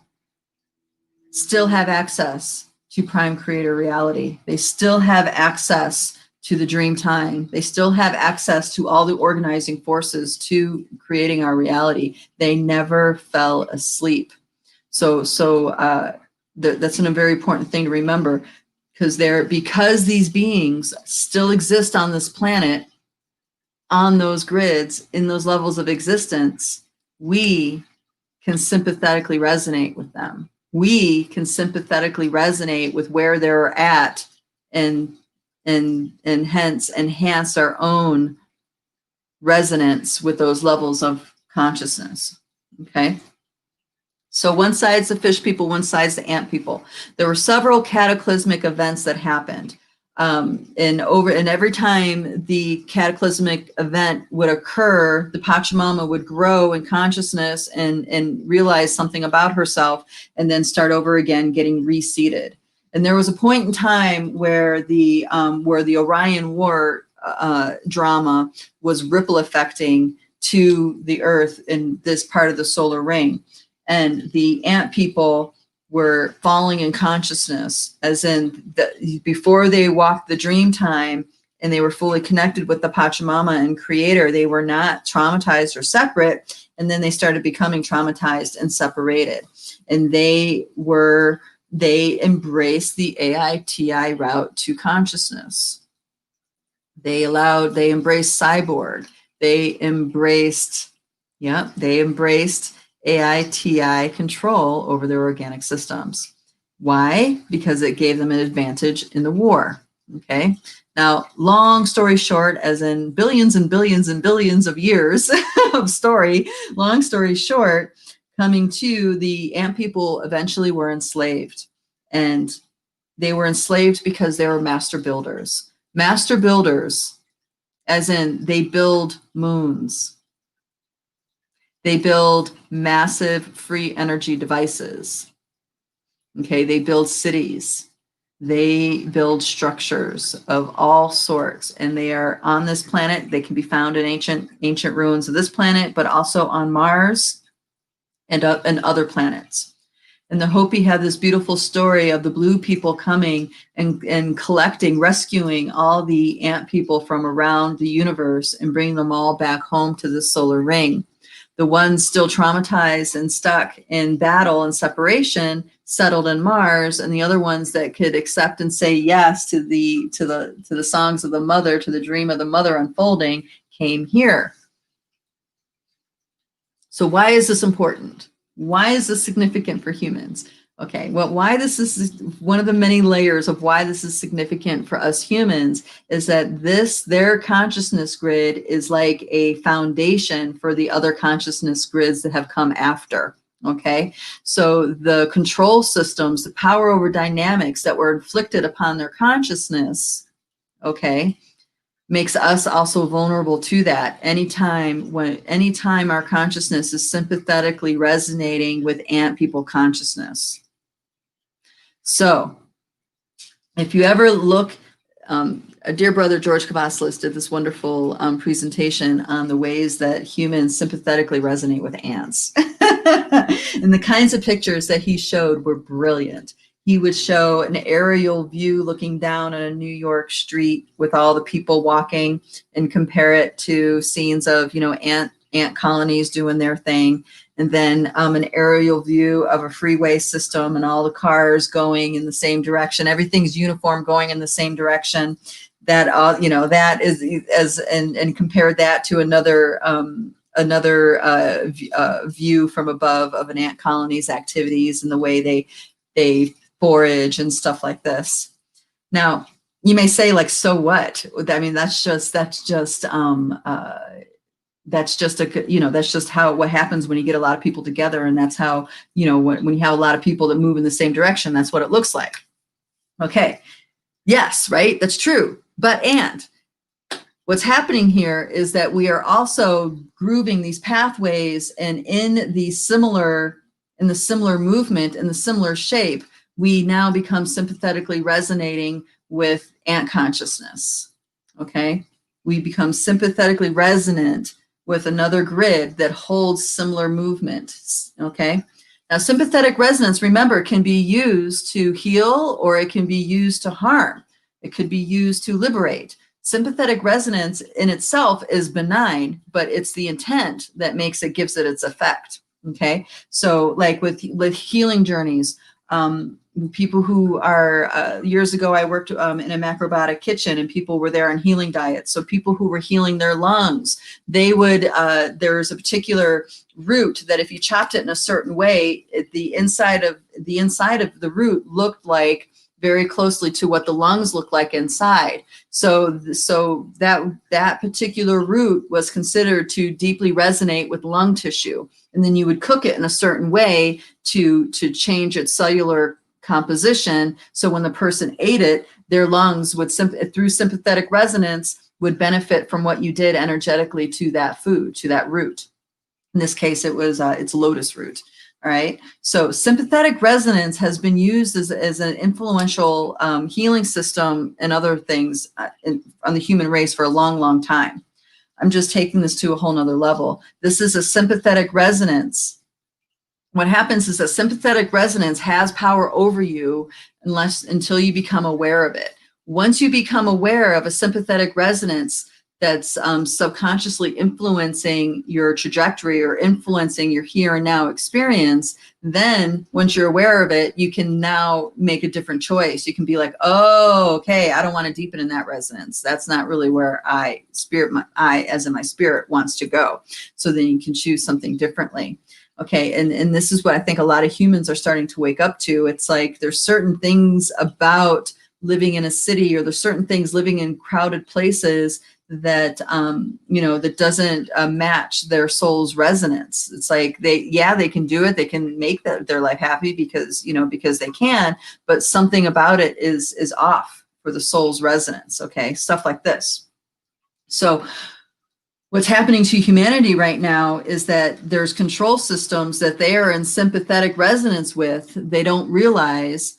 still have access to prime creator reality. They still have access to the dream time. They still have access to all the organizing forces to creating our reality. They never fell asleep. So that's a very important thing to remember, because these beings still exist on this planet, on those grids, in those levels of existence, we can sympathetically resonate with them. We can sympathetically resonate with where they're at and hence enhance our own resonance with those levels of consciousness. Okay. So one side's the fish people, one side's the ant people. There were several cataclysmic events that happened. And every time the cataclysmic event would occur, the Pachamama would grow in consciousness and realize something about herself, and then start over again, getting reseated. And there was a point in time where the Orion War drama was ripple affecting to the Earth in this part of the solar ring, and the ant people were falling in consciousness, as in before they walked the dream time and they were fully connected with the Pachamama and creator, they were not traumatized or separate. And then they started becoming traumatized and separated. And they embraced the AITI route to consciousness. They embraced cyborg. They embraced AITI control over their organic systems. Why? Because it gave them an advantage in the war. Okay. Now, long story short, as in billions and billions and billions of years of story, long story short, coming to the ant people eventually were enslaved. And they were enslaved because they were master builders. Master builders as in they build moons. They build massive free energy devices. Okay, they build cities. They build structures of all sorts, and they are on this planet. They can be found in ancient ruins of this planet, but also on Mars and other planets. And the Hopi had this beautiful story of the blue people coming and collecting, rescuing all the ant people from around the universe and bringing them all back home to the solar ring. The ones still traumatized and stuck in battle and separation settled in Mars, and the other ones that could accept and say yes to the songs of the mother, to the dream of the mother unfolding, came here. So why is this important? Why is this significant for humans? Okay, well, why this is one of the many layers of why this is significant for us humans is that their consciousness grid is like a foundation for the other consciousness grids that have come after. Okay, so the control systems, the power over dynamics that were inflicted upon their consciousness, okay, makes us also vulnerable to that. Anytime our consciousness is sympathetically resonating with ant people consciousness. So if you ever look, a dear brother, George Cavassalis, did this wonderful presentation on the ways that humans sympathetically resonate with ants. And the kinds of pictures that he showed were brilliant. He would show an aerial view looking down on a New York street with all the people walking and compare it to scenes of, ant colonies doing their thing. And then an aerial view of a freeway system and all the cars going in the same direction. Everything's uniform, going in the same direction. That, that is, and compare that to another view from above of an ant colony's activities and the way they forage and stuff like this. Now, you may say, like, so what? I mean, that's just what happens when you get a lot of people together, and that's how, when you have a lot of people that move in the same direction, that's what it looks like. Okay, yes, right, that's true. But what's happening here is that we are also grooving these pathways, and in the similar movement, in the similar shape, we now become sympathetically resonating with ant consciousness. Okay, we become sympathetically resonant with another grid that holds similar movement. Okay, now sympathetic resonance, remember, can be used to heal, or it can be used to harm. It could be used to liberate. Sympathetic resonance in itself is benign, but it's the intent that gives it its effect. Okay, so like with healing journeys, people who are, years ago, I worked in a macrobiotic kitchen, and people were there on healing diets. So people who were healing their lungs, they would, there's a particular root that if you chopped it in a certain way, the inside of the root looked like very closely to what the lungs look like inside. So that particular root was considered to deeply resonate with lung tissue. And then you would cook it in a certain way to change its cellular composition. So when the person ate it, their lungs would, through sympathetic resonance, would benefit from what you did energetically to that food, to that root. In this case, it was it's lotus root. All right. So sympathetic resonance has been used as an influential healing system and other things on the human race for a long, long time. I'm just taking this to a whole nother level. This is a sympathetic resonance. What happens is that sympathetic resonance has power over you until you become aware of it. Once you become aware of a sympathetic resonance that's subconsciously influencing your trajectory or influencing your here and now experience, then once you're aware of it, you can now make a different choice. You can be like, oh, okay, I don't want to deepen in that resonance. That's not really where my spirit wants to go. So then you can choose something differently. Okay, and this is what I think a lot of humans are starting to wake up to. It's like there's certain things about living in a city, or there's certain things living in crowded places that that doesn't match their soul's resonance. It's like they can do it, they can make their life happy because they can, but something about it is off for the soul's resonance. Okay, stuff like this. So what's happening to humanity right now is that there's control systems that they are in sympathetic resonance with. They don't realize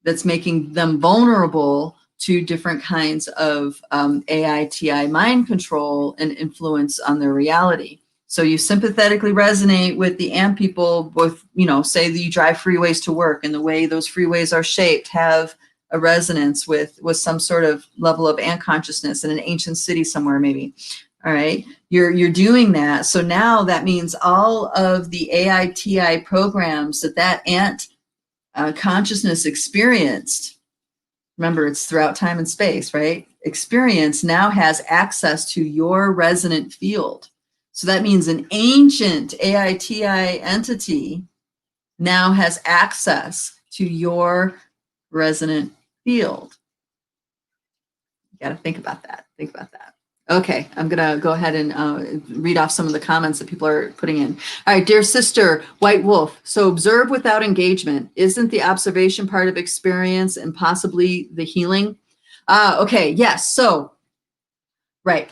that's making them vulnerable to different kinds of AI/TI mind control and influence on their reality. So you sympathetically resonate with the ant people with, say that you drive freeways to work, and the way those freeways are shaped have a resonance with some sort of level of ant consciousness in an ancient city somewhere, maybe. All right, you're doing that. So now that means all of the AI/TI programs that ant consciousness experienced, remember it's throughout time and space, right? Experience now has access to your resonant field. So that means an ancient AI/TI entity now has access to your resonant field. You got to think about that. Think about that. Okay, I'm going to go ahead and read off some of the comments that people are putting in. All right, dear sister, White Wolf. So observe without engagement. Isn't the observation part of experience and possibly the healing? Okay, yes. So, right,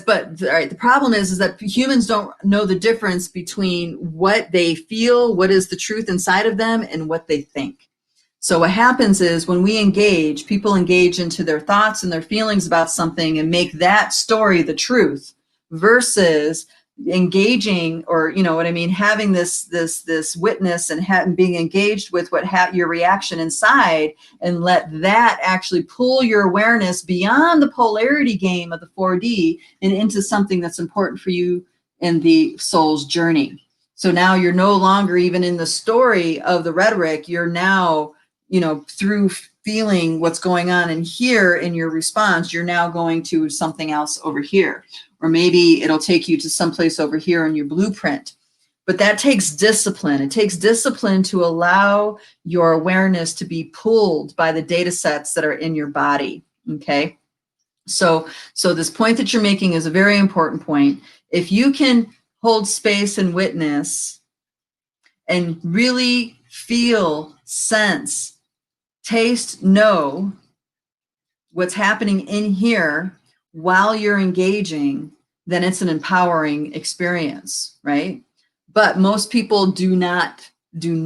but all right, the problem is that humans don't know the difference between what they feel, what is the truth inside of them, and what they think. So what happens is when we engage, people engage into their thoughts and their feelings about something and make that story the truth versus engaging, or what I mean, having this witness and being engaged with your reaction inside, and let that actually pull your awareness beyond the polarity game of the 4D and into something that's important for you in the soul's journey. So now you're no longer even in the story of the rhetoric. You're now, through feeling what's going on in here in your response, you're now going to something else over here. Or maybe it'll take you to someplace over here in your blueprint. But that takes discipline. It takes discipline to allow your awareness to be pulled by the data sets that are in your body. Okay. So this point that you're making is a very important point. If you can hold space and witness and really feel, sense, taste, know what's happening in here while you're engaging, then it's an empowering experience, right? But most people do not do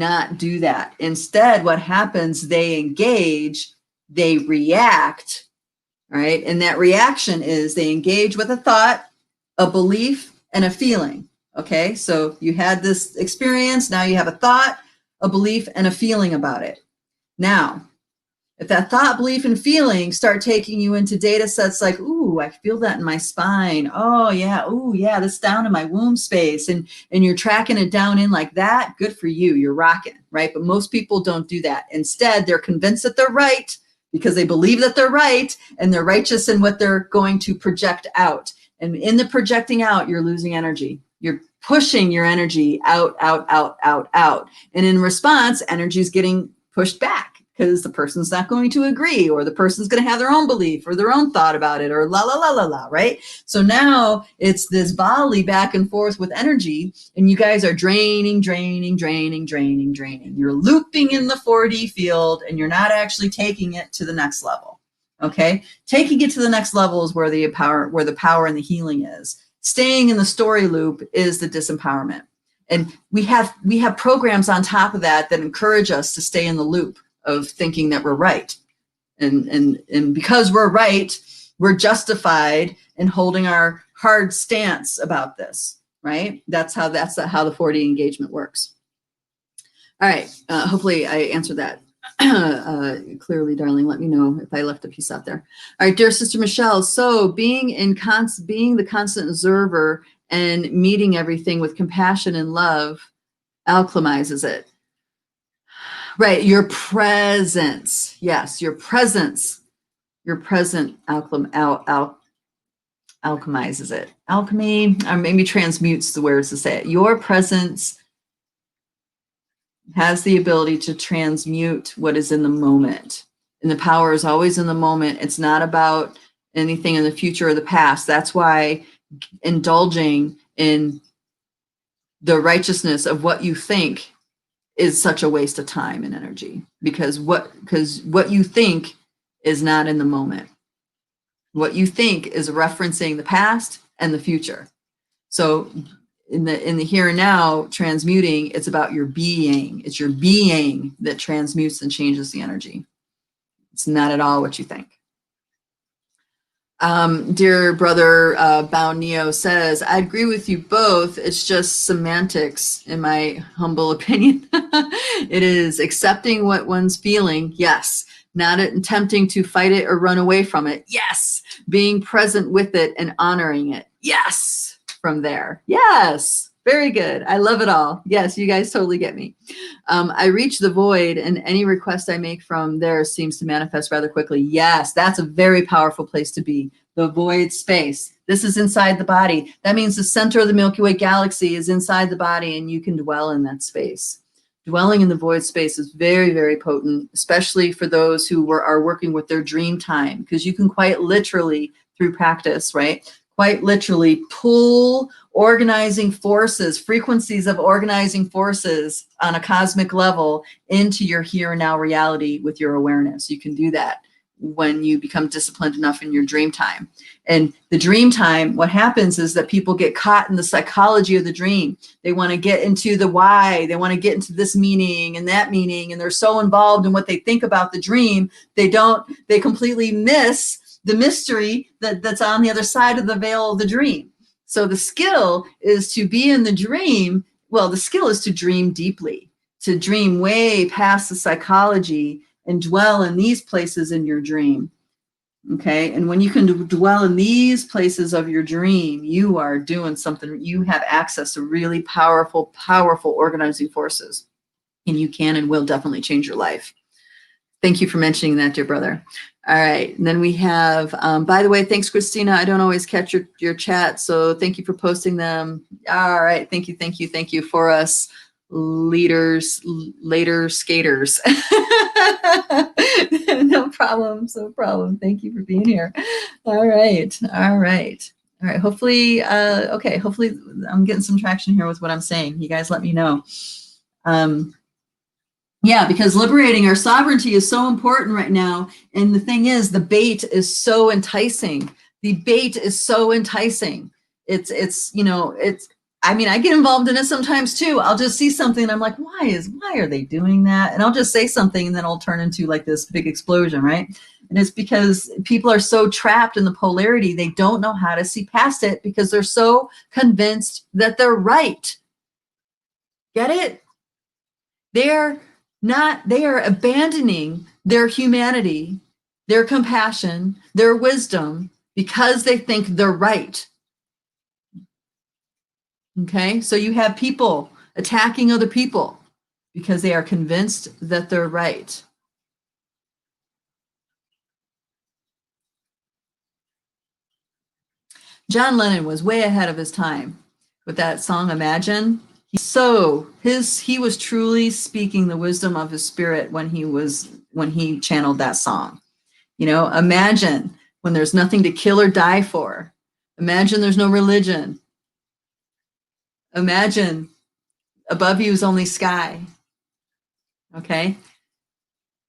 that. Instead, what happens, they engage, they react, right? And that reaction is they engage with a thought, a belief, and a feeling. Okay, so you had this experience, now you have a thought, a belief, and a feeling about it. Now, if that thought, belief, and feeling start taking you into data sets like, ooh, I feel that in my spine. Oh, yeah. Ooh, yeah, that's down in my womb space. And you're tracking it down in like that. Good for you. You're rocking, right? But most people don't do that. Instead, they're convinced that they're right because they believe that they're right, and they're righteous in what they're going to project out. And in the projecting out, you're losing energy. You're pushing your energy out, out, out, out, out. And in response, energy is getting pushed back, because the person's not going to agree, or the person's going to have their own belief or their own thought about it, or la, la, la, la, la, right? So now it's this volley back and forth with energy, and you guys are draining. You're looping in the 4D field, and you're not actually taking it to the next level, okay? Taking it to the next level is where the power and the healing is. Staying in the story loop is the disempowerment. And we have programs on top of that encourage us to stay in the loop of thinking that we're right. And because we're right, we're justified in holding our hard stance about this, right? That's how the 4D engagement works. All right, hopefully I answered that clearly, darling. Let me know if I left a piece out there. All right, dear sister Michelle, so being the constant observer and meeting everything with compassion and love alchemizes it. Right, your presence. Yes, your presence. Your present alchemizes it. Alchemy, or maybe transmutes the words to say it. Your presence has the ability to transmute what is in the moment. And the power is always in the moment. It's not about anything in the future or the past. That's why indulging in the righteousness of what you think is such a waste of time and energy, because what you think is not in the moment. What you think is referencing the past and the future. So in the here and now, transmuting, it's about your being. It's your being that transmutes and changes the energy. It's not at all what you think. Dear brother Bound Neo says, I agree with you both. It's just semantics, in my humble opinion. It is accepting what one's feeling, yes. Not attempting to fight it or run away from it, yes. Being present with it and honoring it, yes. From there, yes. Very good. I love it all. Yes, you guys totally get me. I reach the void, and any request I make from there seems to manifest rather quickly. Yes, that's a very powerful place to be. The void space. This is inside the body. That means the center of the Milky Way galaxy is inside the body, and you can dwell in that space. Dwelling in the void space is very, very potent, especially for those who are working with their dream time, because you can quite literally, through practice, right? Quite literally pull organizing forces, frequencies of organizing forces on a cosmic level into your here and now reality with your awareness. You can do that when you become disciplined enough in your dream time. And the dream time, what happens is that people get caught in the psychology of the dream. They want to get into the why, they want to get into this meaning and that meaning, and they're so involved in what they think about the dream, they completely miss the mystery that's on the other side of the veil of the dream. So the skill is to be in the dream. Well, the skill is to dream deeply, to dream way past the psychology and dwell in these places in your dream. Okay. And when you can dwell in these places of your dream, you are doing something. You have access to really powerful, powerful organizing forces, and you can and will definitely change your life. Thank you for mentioning that, dear brother. All right. And then we have, by the way, thanks, Christina. I don't always catch your chat, so thank you for posting them. All right. Thank you for us later skaters. No problem. Thank you for being here. All right. Hopefully, hopefully I'm getting some traction here with what I'm saying. You guys let me know. Yeah, because liberating our sovereignty is so important right now. And the thing is, the bait is so enticing. I mean, I get involved in it sometimes too. I'll just see something and I'm like, why are they doing that? And I'll just say something and then I'll turn into like this big explosion, right? And it's because people are so trapped in the polarity. They don't know how to see past it because they're so convinced that they're right. Get it? They are abandoning their humanity, their compassion, their wisdom because they think they're right. Okay, so you have people attacking other people because they are convinced that they're right. John Lennon was way ahead of his time with that song Imagine. He was truly speaking the wisdom of his spirit when he channeled that song. You know, imagine when there's nothing to kill or die for. Imagine there's no religion. Imagine above you is only sky. Okay.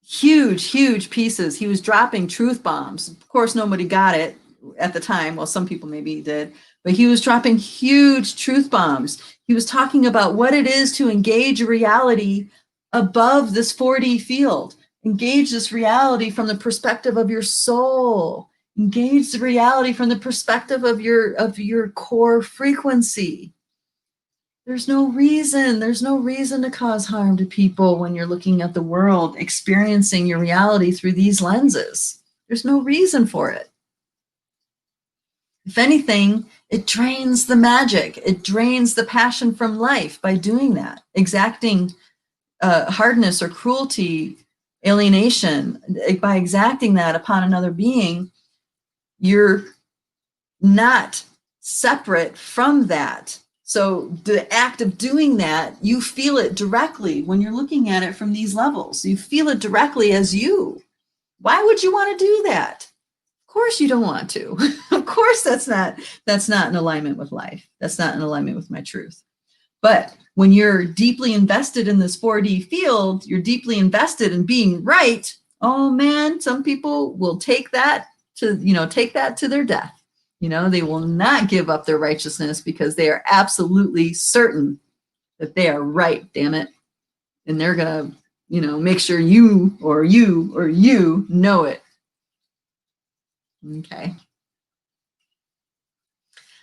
Huge pieces. He was dropping truth bombs. Of course, nobody got it at the time. Well, some people maybe did, but he was dropping huge truth bombs. He was talking about what it is to engage reality above this 4D field. Engage this reality from the perspective of your soul. Engage the reality from the perspective of your core frequency. There's no reason to cause harm to people when you're looking at the world, experiencing your reality through these lenses. There's no reason for it. If anything, it drains the magic. It drains the passion from life by doing that. Exacting hardness or cruelty, alienation, by exacting that upon another being, you're not separate from that. So the act of doing that, you feel it directly when you're looking at it from these levels. You feel it directly as you. Why would you want to do that? Of course you don't want to. Of course that's not in alignment with life. That's not in alignment with my truth. But when you're deeply invested in this 4D field, you're deeply invested in being right. Oh man, some people will take that to, take that to their death. They will not give up their righteousness because they are absolutely certain that they are right, damn it. And they're going to, make sure you know it. Okay.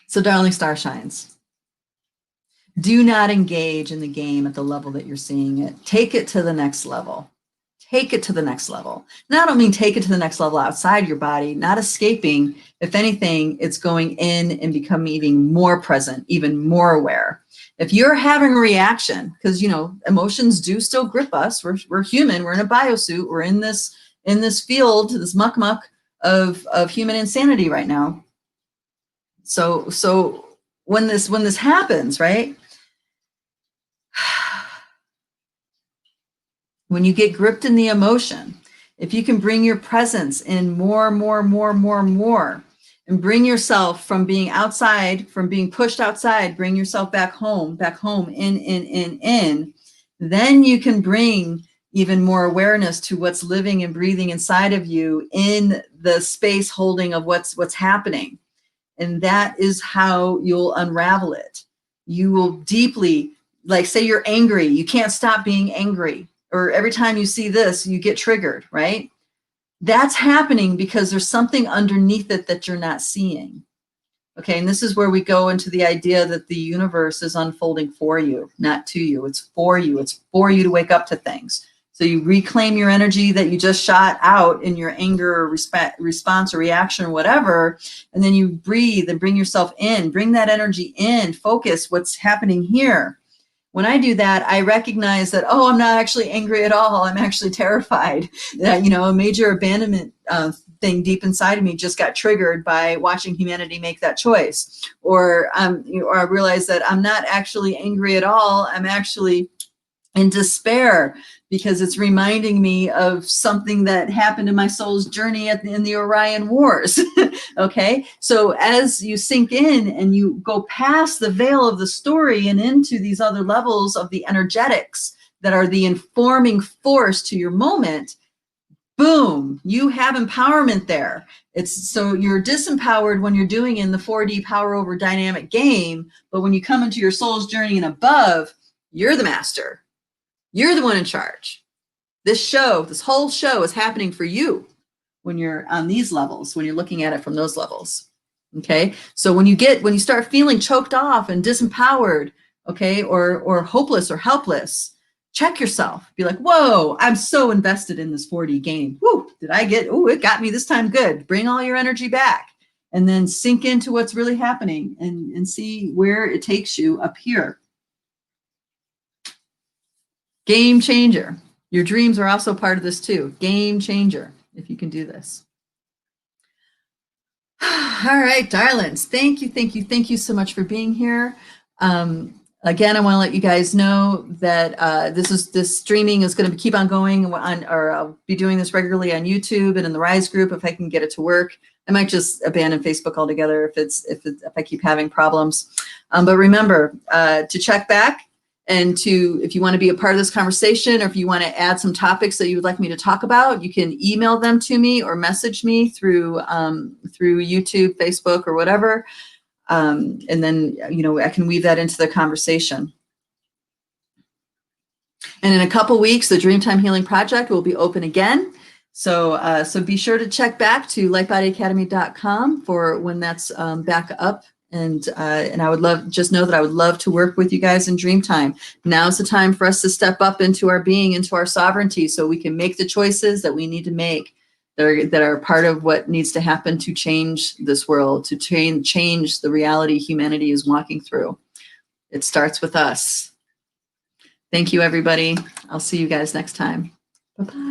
So, darling starshines, do not engage in the game at the level that you're seeing it. Take it to the next level. Take it to the next level. Now, I don't mean take it to the next level outside your body, not escaping. If anything, it's going in and becoming even more present, even more aware. If you're having a reaction, because, emotions do still grip us. We're human. We're in a biosuit. We're in this field, this muck of human insanity right now. So when this happens, right? When you get gripped in the emotion, if you can bring your presence in more, and bring yourself from being outside, from being pushed outside, bring yourself back home, in, then you can bring even more awareness to what's living and breathing inside of you in the space holding of what's happening. And that is how you'll unravel it. You will deeply, like, say you're angry, you can't stop being angry. Or every time you see this, you get triggered, right? That's happening because there's something underneath it that you're not seeing. Okay, and this is where we go into the idea that the universe is unfolding for you, not to you. It's for you. It's for you to wake up to things. So you reclaim your energy that you just shot out in your anger or response or reaction or whatever, and then you breathe and bring yourself in, bring that energy in, focus what's happening here. When I do that, I recognize that, I'm not actually angry at all. I'm actually terrified. That, a major abandonment thing deep inside of me just got triggered by watching humanity make that choice. Or I realize that I'm not actually angry at all. I'm actually in despair because it's reminding me of something that happened in my soul's journey in the Orion Wars. Okay, so as you sink in and you go past the veil of the story and into these other levels of the energetics that are the informing force to your moment, boom, you have empowerment there. It's so you're disempowered when you're doing in the 4D power over dynamic game, but when you come into your soul's journey and above, you're the master. You're the one in charge. This whole show is happening for you when you're on these levels, when you're looking at it from those levels. Okay. So when you start feeling choked off and disempowered, okay, or hopeless or helpless, check yourself. Be like, whoa, I'm so invested in this 4D game. Woo, it got me this time. Good. Bring all your energy back and then sink into what's really happening and see where it takes you up here. Game changer. Your dreams are also part of this too. Game changer, if you can do this. All right, darlings. Thank you so much for being here. Again, I want to let you guys know that this streaming is going to keep on going or I'll be doing this regularly on YouTube and in the Rise group if I can get it to work. I might just abandon Facebook altogether if I keep having problems. But remember to check back. And if you want to be a part of this conversation, or if you want to add some topics that you would like me to talk about, you can email them to me or message me through YouTube, Facebook, or whatever. And then, I can weave that into the conversation. And in a couple weeks, the Dreamtime Healing Project will be open again. So be sure to check back to lightbodyacademy.com for when that's back up. And I would love to work with you guys in Dreamtime. Now's the time for us to step up into our being, into our sovereignty, so we can make the choices that we need to make that are part of what needs to happen to change this world, to change the reality humanity is walking through. It starts with us. Thank you, everybody. I'll see you guys next time. Bye-bye.